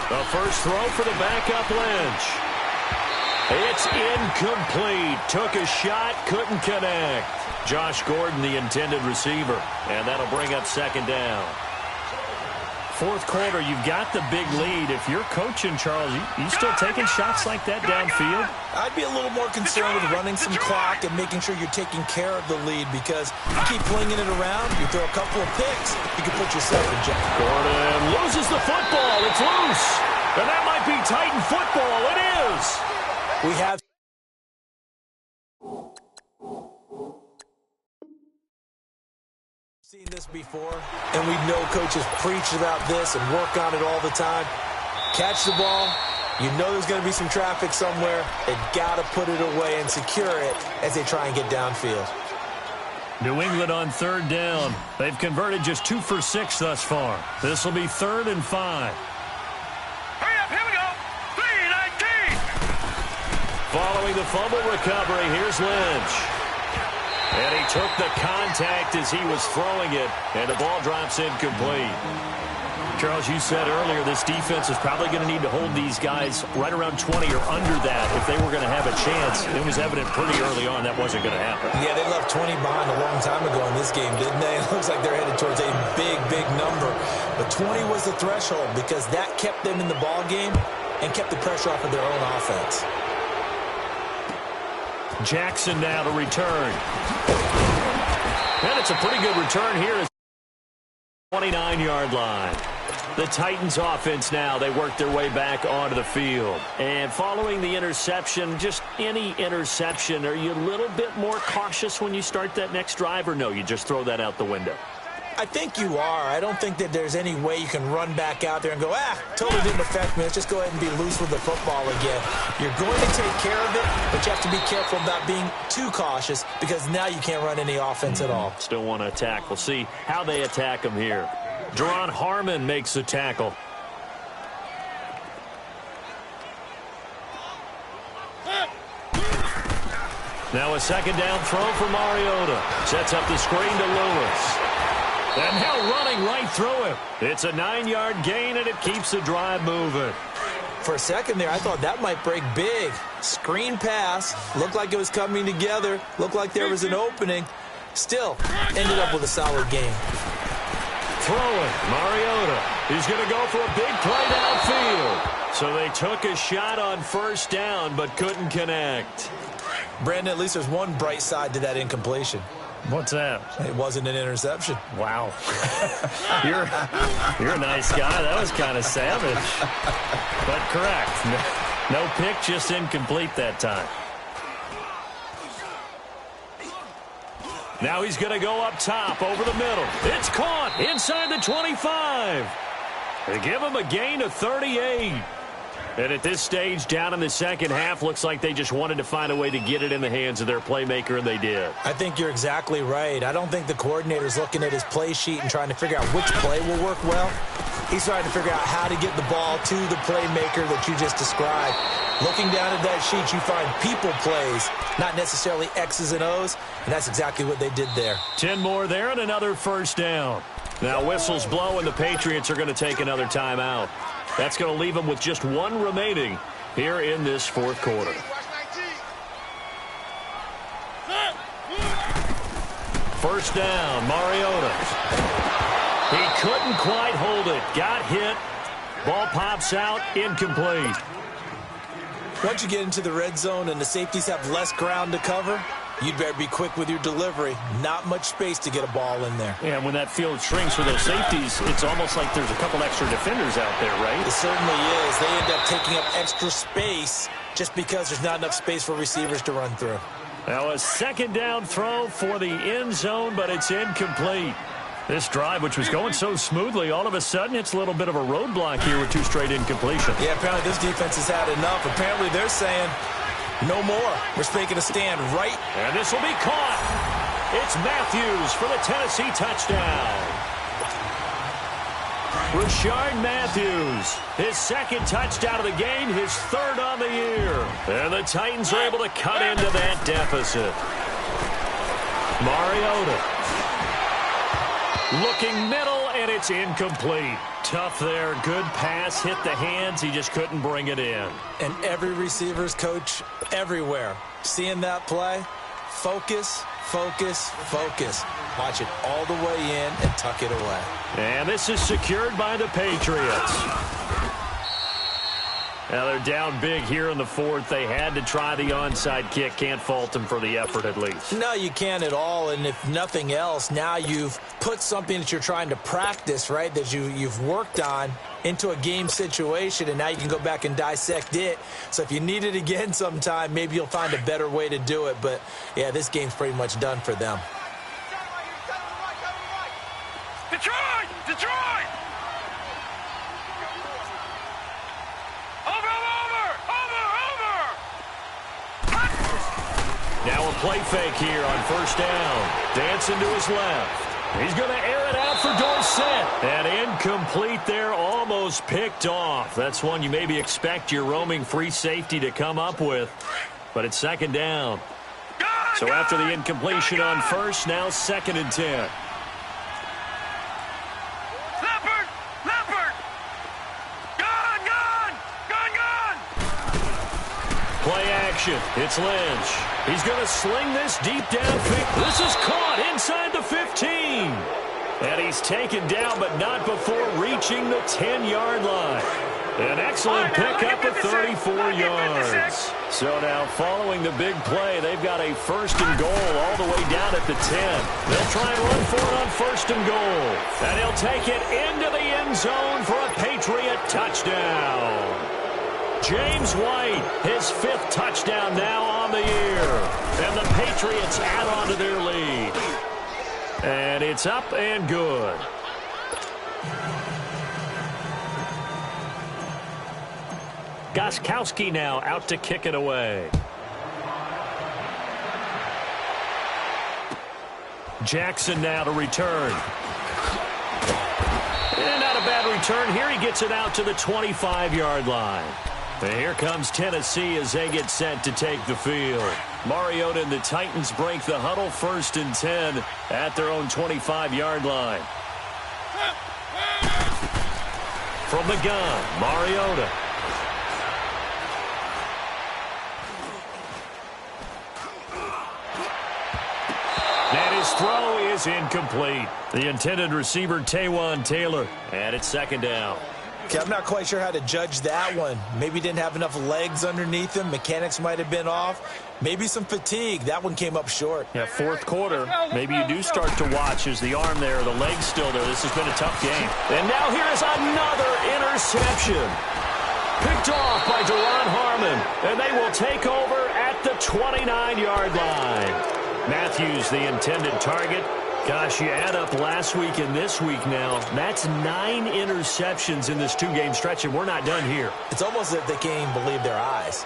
The first throw for the backup Lynch. It's incomplete. Took a shot, couldn't connect. Josh Gordon, the intended receiver. And that'll bring up second down. Fourth quarter, you've got the big lead. If you're coaching, Charles, you still taking shots like that downfield? I'd be a little more concerned with running some clock and making sure you're taking care of the lead, because you keep flinging it around, you throw a couple of picks, you can put yourself in jail. Gordon loses the football. It's loose. And that might be Titan football. It is. We have seen this before, and we know coaches preach about this and work on it all the time. Catch the ball. You know there's going to be some traffic somewhere. They've got to put it away and secure it as they try and get downfield. New England on third down. They've converted just 2 for 6 thus far. This will be 3rd and 5. Hurry up, here we go. 3:19. Following the fumble recovery, here's Lynch. And he took the contact as he was throwing it, and the ball drops incomplete. Charles, you said earlier this defense is probably going to need to hold these guys right around 20 or under that if they were going to have a chance. It was evident pretty early on that wasn't going to happen. Yeah, they left 20 behind a long time ago in this game, didn't they? It looks like they're headed towards a big, big number. But 20 was the threshold because that kept them in the ball game and kept the pressure off of their own offense. Jackson now to return. And it's a pretty good return here. 29-yard line. The Titans offense now, they work their way back onto the field. And following the interception, just any interception, are you a little bit more cautious when you start that next drive, or no, you just throw that out the window? I think you are. I don't think that there's any way you can run back out there and go, totally didn't affect me. Let's just go ahead and be loose with the football again. You're going to take care of it, but you have to be careful about being too cautious because now you can't run any offense at all. Still want to attack. We'll see how they attack him here. Duron Harmon makes the tackle. Now a second down throw for Mariota. Sets up the screen to Lewis. And now running right through him. It's a 9-yard gain, and it keeps the drive moving. For a second there, I thought that might break big. Screen pass. Looked like it was coming together. Looked like there was an opening. Still, ended up with a solid game. Throwing, Mariota. He's going to go for a big play downfield. So they took a shot on first down, but couldn't connect. Brandon, at least there's one bright side to that incompletion. What's that? It wasn't an interception. Wow. You're a nice guy. That was kind of savage. But correct. No pick, just incomplete that time. Now he's going to go up top over the middle. It's caught inside the 25. They give him a gain of 38. And at this stage, down in the second half, looks like they just wanted to find a way to get it in the hands of their playmaker, and they did. I think you're exactly right. I don't think the coordinator's looking at his play sheet and trying to figure out which play will work well. He's trying to figure out how to get the ball to the playmaker that you just described. Looking down at that sheet, you find people plays, not necessarily X's and O's, and that's exactly what they did there. 10 more there and another first down. Now whistles blow, and the Patriots are going to take another timeout. That's going to leave them with just one remaining here in this fourth quarter. First down, Mariota. He couldn't quite hold it. Got hit. Ball pops out, incomplete. Once you get into the red zone and the safeties have less ground to cover, you'd better be quick with your delivery. Not much space to get a ball in there. Yeah, when that field shrinks for those safeties, it's almost like there's a couple extra defenders out there, right? It certainly is. They end up taking up extra space just because there's not enough space for receivers to run through. Now a second down throw for the end zone, but it's incomplete. This drive, which was going so smoothly, all of a sudden it's a little bit of a roadblock here with two straight incompletions. Yeah, apparently this defense has had enough. Apparently they're saying no more. We're taking a stand right. And this will be caught. It's Matthews for the Tennessee touchdown. Rashard Matthews, his second touchdown of the game, his third on the year. And the Titans are able to cut into that deficit. Mariota. Looking middle, and it's incomplete. Tough there. Good pass. Hit the hands. He just couldn't bring it in. And every receiver's coach everywhere. Seeing that play, focus, focus, focus. Watch it all the way in and tuck it away. And this is secured by the Patriots. Now they're down big here in the fourth. They had to try the onside kick. Can't fault them for the effort at least. No, you can't at all. And if nothing else, now you've put something that you're trying to practice, right, that you've worked on into a game situation, and now you can go back and dissect it. So if you need it again sometime, maybe you'll find a better way to do it. But, yeah, this game's pretty much done for them. Detroit! Detroit! Now a play fake here on first down. Dancing to his left. He's going to air it out for Dorsett. And incomplete there, almost picked off. That's one you maybe expect your roaming free safety to come up with. But it's second down. So after the incompletion on first, now second and 10. Play action. It's Lynch. He's going to sling this deep downfield. This is caught inside the 15. And he's taken down, but not before reaching the 10-yard line. An excellent pickup of 34 yards. So now following the big play, they've got a first and goal all the way down at the 10. They'll try and run for it on first and goal. And he'll take it into the end zone for a Patriot touchdown. James White, his fifth touchdown now on the year. And the Patriots add on to their lead. And it's up and good. Gostkowski now out to kick it away. Jackson now to return. And not a bad return here. He gets it out to the 25-yard line. And here comes Tennessee as they get set to take the field. Mariota and the Titans break the huddle, first and 10 at their own 25-yard line. From the gun, Mariota. And his throw is incomplete. The intended receiver, Taywan Taylor. And it's second down. Okay, I'm not quite sure how to judge that one. Maybe didn't have enough legs underneath him. Mechanics might have been off. Maybe some fatigue. That one came up short. Yeah, fourth quarter. Maybe you do start to watch as the arm there, the leg's still there. This has been a tough game. And now here is another interception. Picked off by Duron Harmon. And they will take over at the 29-yard line. Matthews, the intended target. Gosh, you add up last week and this week now, that's 9 interceptions in this 2-game stretch, and we're not done here. It's almost as if they can't even believe their eyes.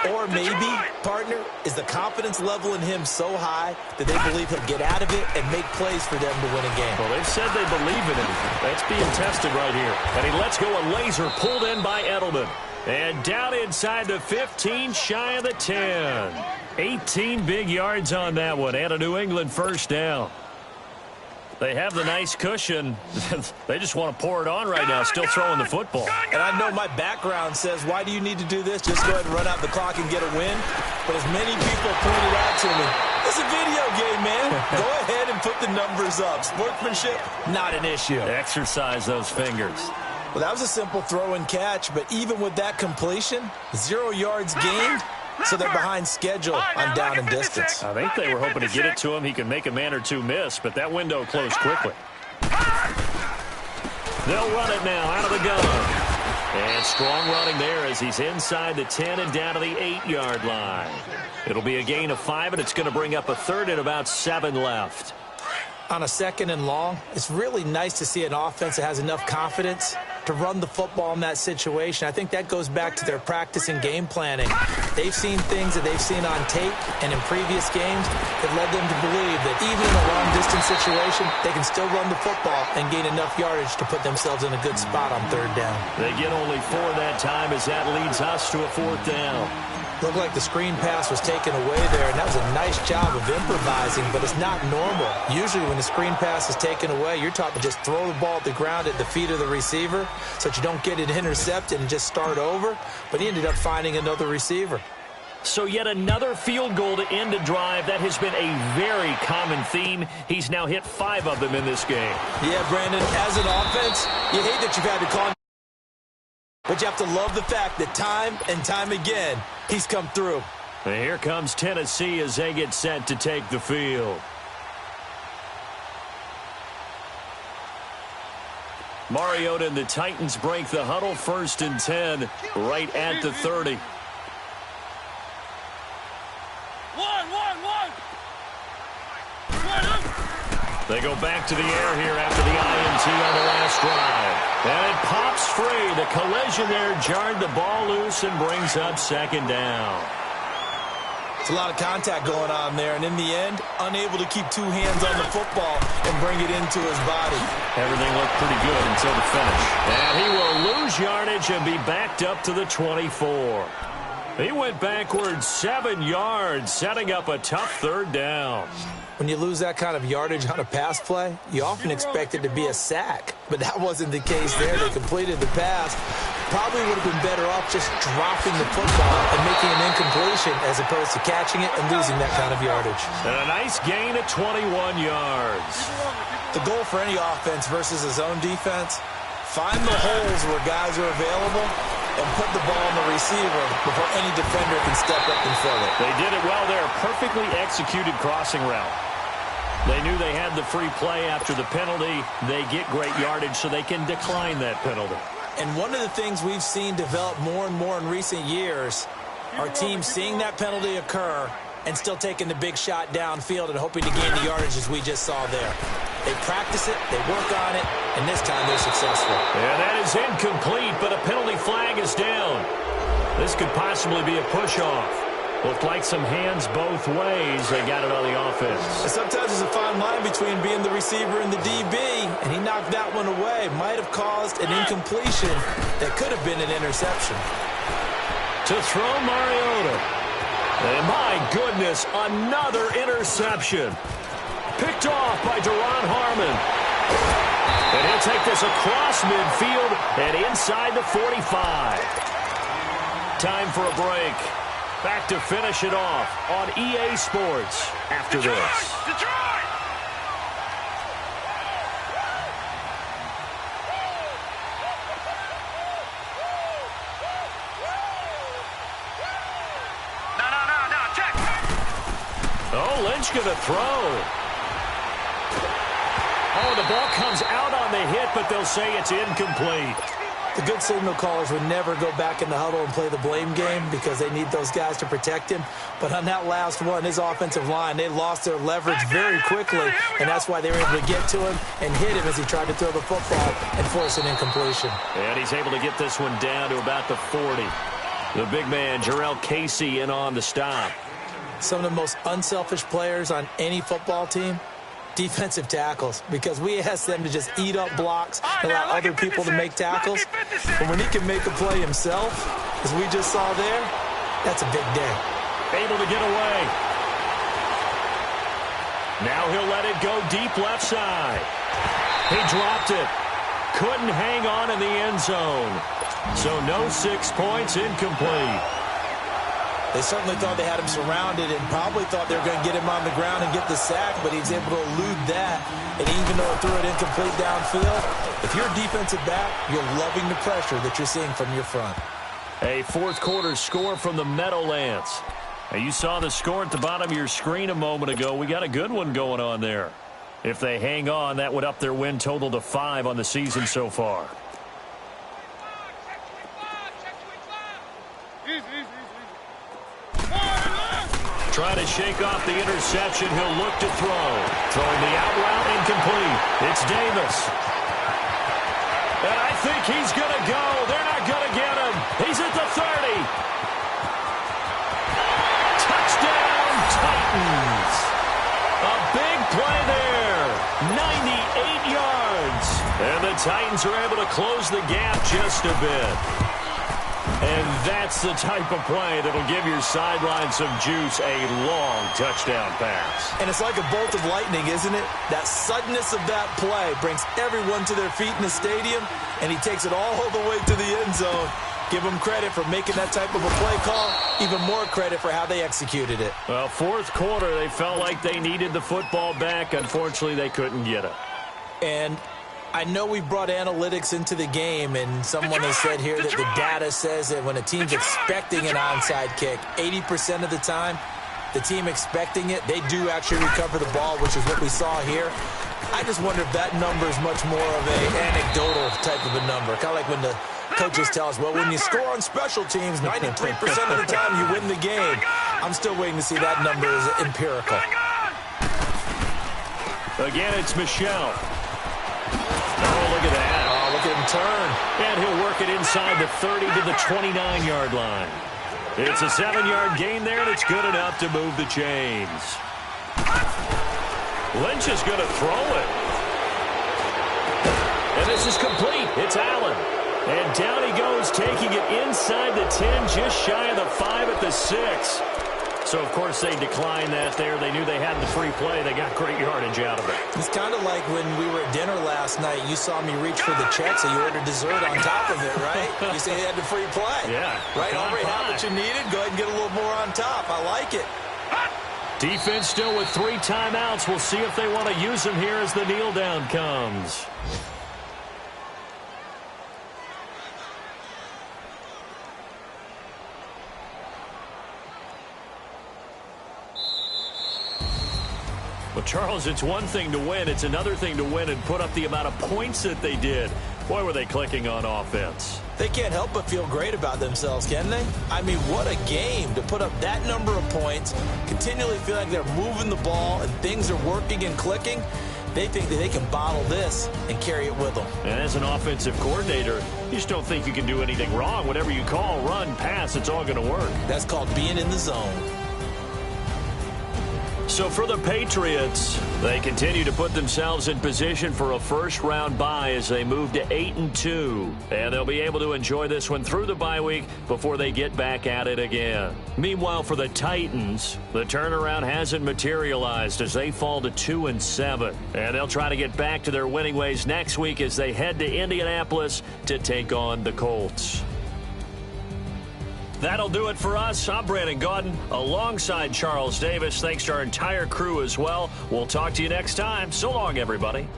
Or maybe, partner, is the confidence level in him so high that they believe he'll get out of it and make plays for them to win a game. Well, they've said they believe in him. That's being tested right here. And he lets go a laser pulled in by Edelman. And down inside the 15, shy of the 10. 18 big yards on that one, and a New England first down. They have the nice cushion. They just want to pour it on right now, still throwing the football. And I know my background says, why do you need to do this? Just go ahead and run out the clock and get a win. But as many people pointed out to me, it's a video game, man. Go ahead and put the numbers up. Sportsmanship, not an issue. Exercise those fingers. Well, that was a simple throw and catch, but even with that completion, 0 yards gained. So they're behind schedule on down and distance. I think they were hoping to get it to him. He could make a man or two miss, but that window closed quickly. They'll run it now out of the gun. And strong running there as he's inside the 10 and down to the 8-yard line. It'll be a gain of 5, and it's going to bring up a third and about 7 left. On a 2nd and long, it's really nice to see an offense that has enough confidence to run the football in that situation. I think that goes back to their practice and game planning. They've seen things that they've seen on tape and in previous games that led them to believe that even in a long-distance situation, they can still run the football and gain enough yardage to put themselves in a good spot on 3rd down. They get only 4 that time as that leads us to a 4th down. Looked like the screen pass was taken away there, and that was a nice job of improvising, but it's not normal. Usually when the screen pass is taken away, you're taught to just throw the ball at the ground at the feet of the receiver so that you don't get it intercepted and just start over, but he ended up finding another receiver. So yet another field goal to end a drive. That has been a very common theme. He's now hit 5 of them in this game. Yeah, Brandon, as an offense, you hate that you've had to call, but you have to love the fact that time and time again, he's come through. And here comes Tennessee as they get set to take the field. Mariota and the Titans break the huddle, 1st and 10, right at the 30. They go back to the air here after the INT on the last drive. And it pops free. The collision there jarred the ball loose and brings up 2nd down. It's a lot of contact going on there, and in the end, unable to keep 2 hands on the football and bring it into his body. Everything looked pretty good until the finish. And he will lose yardage and be backed up to the 24. He went backwards 7 yards, setting up a tough 3rd down. When you lose that kind of yardage on a pass play, you often expect it to be a sack. But that wasn't the case there. They completed the pass. Probably would have been better off just dropping the football and making an incompletion as opposed to catching it and losing that kind of yardage. And a nice gain of 21 yards. The goal for any offense versus his own defense, find the holes where guys are available and put the ball on the receiver before any defender can step up and fill it. They did it well there. Perfectly executed crossing route. They knew they had the free play after the penalty. They get great yardage so they can decline that penalty. And one of the things we've seen develop more and more in recent years are teams seeing that penalty occur and still taking the big shot downfield and hoping to gain the yardage as we just saw there. They practice it, they work on it, and this time they're successful. And that is incomplete, but a penalty flag is down. This could possibly be a push-off. Looked like some hands both ways. They got it on the offense. And sometimes there's a fine line between being the receiver and the DB, and he knocked that one away. Might have caused an incompletion that could have been an interception. To throw Mariota. And my goodness, another interception. Picked off by Deron Harmon. And he'll take this across midfield and inside the 45. Time for a break. Back to finish it off on EA Sports after this. Detroit! No, check. Oh, Lynch going to throw. Oh, the ball comes out on the hit, but they'll say it's incomplete. The good signal callers would never go back in the huddle and play the blame game because they need those guys to protect him. But on that last one, his offensive line, they lost their leverage very quickly, and that's why they were able to get to him and hit him as he tried to throw the football and force an incompletion. And he's able to get this one down to about the 40. The big man, Jarrell Casey, in on the stop. Some of the most unselfish players on any football team, defensive tackles, because we ask them to just eat up blocks and allow other people to make tackles. But when he can make a play himself, as we just saw there, that's a big day. Able to get away. Now he'll let it go deep left side. He dropped it. Couldn't hang on in the end zone. So no 6 points, incomplete. They certainly thought they had him surrounded and probably thought they were going to get him on the ground and get the sack, but he was able to elude that. And even though it threw it incomplete downfield, if you're a defensive back, you're loving the pressure that you're seeing from your front. A fourth quarter score from the Meadowlands. Now, you saw the score at the bottom of your screen a moment ago. We got a good one going on there. If they hang on, that would up their win total to 5 on the season so far. Trying to shake off the interception. He'll look to throw. Throwing the out route, incomplete. It's Davis. And I think he's going to go. They're not going to get him. He's at the 30. Touchdown, Titans. A big play there. 98 yards. And the Titans are able to close the gap just a bit. And that's the type of play that'll give your sideline some juice, a long touchdown pass. And it's like a bolt of lightning, isn't it? That suddenness of that play brings everyone to their feet in the stadium, and he takes it all the way to the end zone. Give him credit for making that type of a play call, even more credit for how they executed it. Well, fourth quarter, they felt like they needed the football back. Unfortunately, they couldn't get it. And I know we brought analytics into the game, and someone has said here that the data says that when a team's expecting an onside kick, 80% of the time, the team expecting it, they do actually recover the ball, which is what we saw here. I just wonder if that number is much more of an anecdotal type of a number, kind of like when the coaches tell us, well, when you score on special teams, 93% of the time you win the game. I'm still waiting to see that number is empirical. Again, it's Michelle. Oh, look at that. Oh, look at him turn. And he'll work it inside the 30 to the 29-yard line. It's a 7-yard gain there, and it's good enough to move the chains. Lynch is going to throw it. And this is complete. It's Allen. And down he goes, taking it inside the 10, just shy of the 5 at the 6. So, of course, they declined that there. They knew they had the free play. They got great yardage out of it. It's kind of like when we were at dinner last night. You saw me reach for the check, so you ordered dessert on top of it, right? You say you had the free play. Yeah. Right? Already had what you needed. Go ahead and get a little more on top. I like it. Defense still with 3 timeouts. We'll see if they want to use them here as the kneel down comes. Well, Charles, it's one thing to win. It's another thing to win and put up the amount of points that they did. Boy, were they clicking on offense. They can't help but feel great about themselves, can they? I mean, what a game to put up that number of points, continually feel like they're moving the ball and things are working and clicking. They think that they can bottle this and carry it with them. And as an offensive coordinator, you just don't think you can do anything wrong. Whatever you call, run, pass, it's all going to work. That's called being in the zone. So for the Patriots, they continue to put themselves in position for a first-round bye as they move to 8-2. And they'll be able to enjoy this one through the bye week before they get back at it again. Meanwhile, for the Titans, the turnaround hasn't materialized as they fall to 2-7. And they'll try to get back to their winning ways next week as they head to Indianapolis to take on the Colts. That'll do it for us. I'm Brandon Gaudin alongside Charles Davis. Thanks to our entire crew as well. We'll talk to you next time. So long, everybody.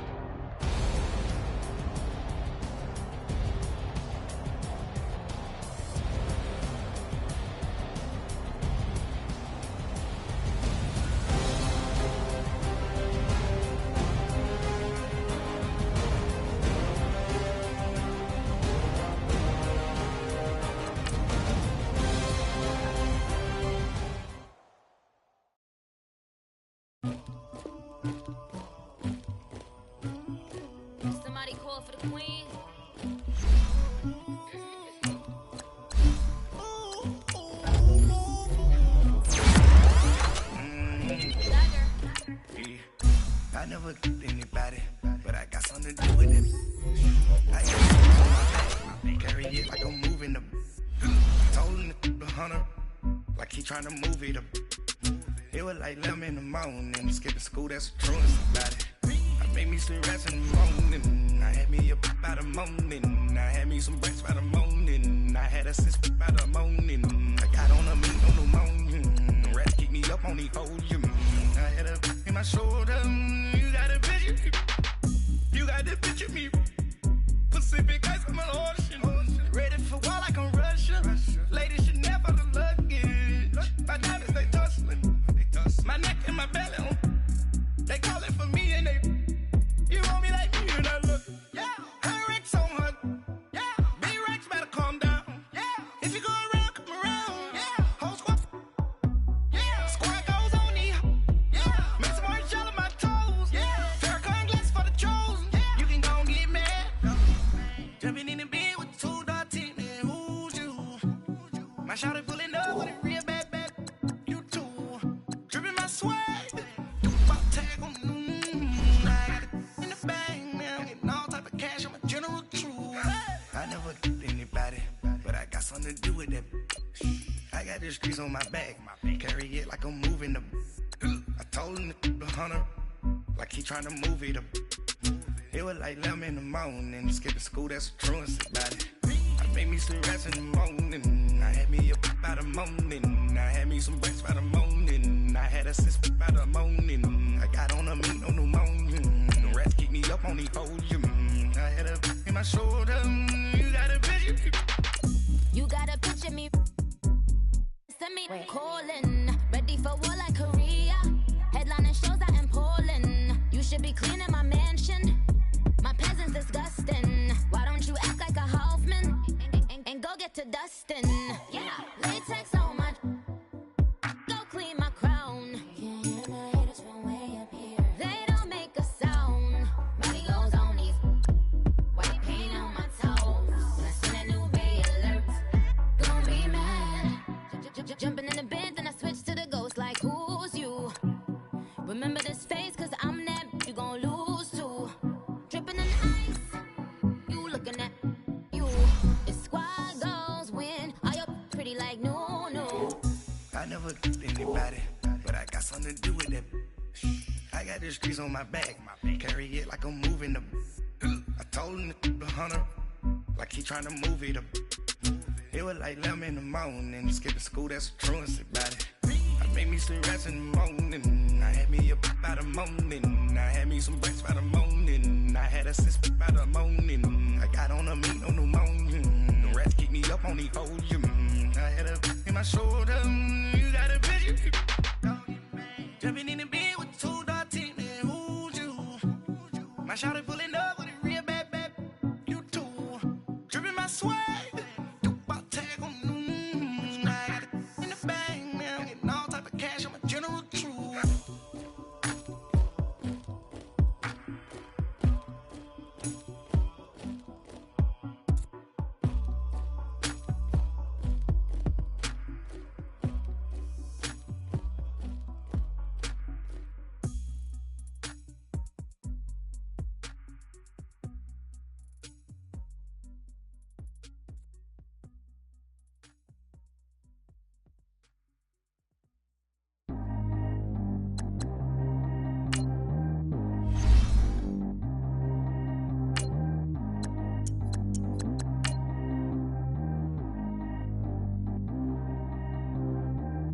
never anybody, but I got something to do with it. I got something on my back, carry it like I'm moving them. Told the hunter, like he trying to move it up. It was like 11 in the morning, skipping school, that's the truest about it. I made me some rest in the morning, I had me up by the morning. I had me some breaks by the morning, I had a sis by the morning. I got on a meat on the morning, the rest keep me up on the podium. I had a in my shoulder, you got a picture, you got the picture me. Pacific ice on my ocean, ready for war like I'm Russia. Ladies should never the luggage, my diamonds they tussling. My neck and my belly, they call it for me and they, you want me like me and I look, yeah, her Rex on her, yeah, B-Rex better calm down, yeah, if you go around, come around, yeah, whole squad, yeah, squad goes on me, yeah, make some orange gel on my toes, yeah, Farrakhan glass for the chosen, yeah, you can go and get mad, jumping in the bed with 2 dark teeth, man, who's you, my shawty pulling up with a real bad, you too. Dripping my swag, tag on, I got it in the bag, man. I'm getting all type of cash, I'm a general truth. I never anybody, but I got something to do with that. I got the streets on my back, carry it like I'm moving them. I told him the hunter, like he trying to move it up. It was like 11 in the morning, skipping school, that's the truest about it. I made me some rest in the morning, I had me up by the morning. I had me some breaks by the morning, I had a sis by the morning. I got on a meat on the morning, the rest keep me up on the podium. I had a in my shoulder, you got a picture. You got a picture me, send me calling, ready for war like Korea. Headlining shows out in Poland. You should be cleaning my mansion. My peasants disgusting. Why don't you act like a Hoffman and go get to dustin'? Yeah, latex on my, go clean my crown. Can't hear the haters from way up here. They don't make a sound. Money goes on these white paint on my toes. When I send a new Bay alert, gonna be mad. Jumping in the bed, then I switch to the ghost like who's you? Remember this face, cause I'm that you gon' lose too. Dripping in ice, you looking at you. It's squad goals win. Are you pretty like no? I never anybody, but I got something to do with that. I got the streets on my back, carry it like I'm moving them. I told him the hunter, like he trying to move it up. It was like 11 in the morning, skipping school, that's the truest about it. I made me some rest in the morning, I had me up by the morning. I had me some breaks by the morning, I had a sis by the morning. I got on a meat on the morning, the rest keep me up on the podium. I had a in my shoulder, you got a picture. Jumping in the bed with 2 dark teeth, man, who's you? My shawty pulling up with a real bad, you too. Dripping my swag, tag on, I got it in the bag, man. I'm getting all type of cash, I'm a general truth.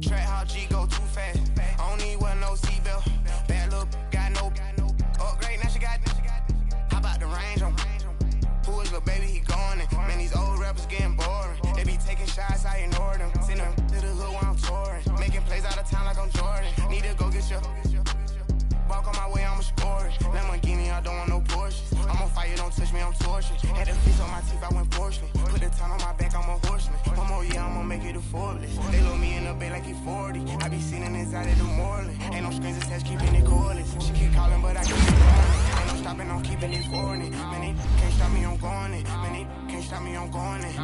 Track how G go too fast. I don't need one no seatbelt. Bad look, got no upgrade. Now she got. How about the range on? Who is little baby? He going in. Man, these old rappers getting boring. They be taking shots, I ignore them. Send them to the hood while I'm touring. Making plays out of town like I'm Jordan. Need to go get your. Walk on my way, I'ma score it. Lamborghini, I don't want no Porsches. I'm on fire, don't touch me, I'm tortured. Had the fleece on my teeth, I went porcelain. Put the town on my back, I'm a horseman. One more year, I'ma make it a Forbes. They load me in the bay like he 40. I be sitting inside of the Moreland. Ain't no screens attached, keeping it cordless. She keep calling, but I keep it going. Ain't no stopping, I'm keeping it for it. Man, they can't stop me, I'm going it. Man, they can't stop me, I'm going it.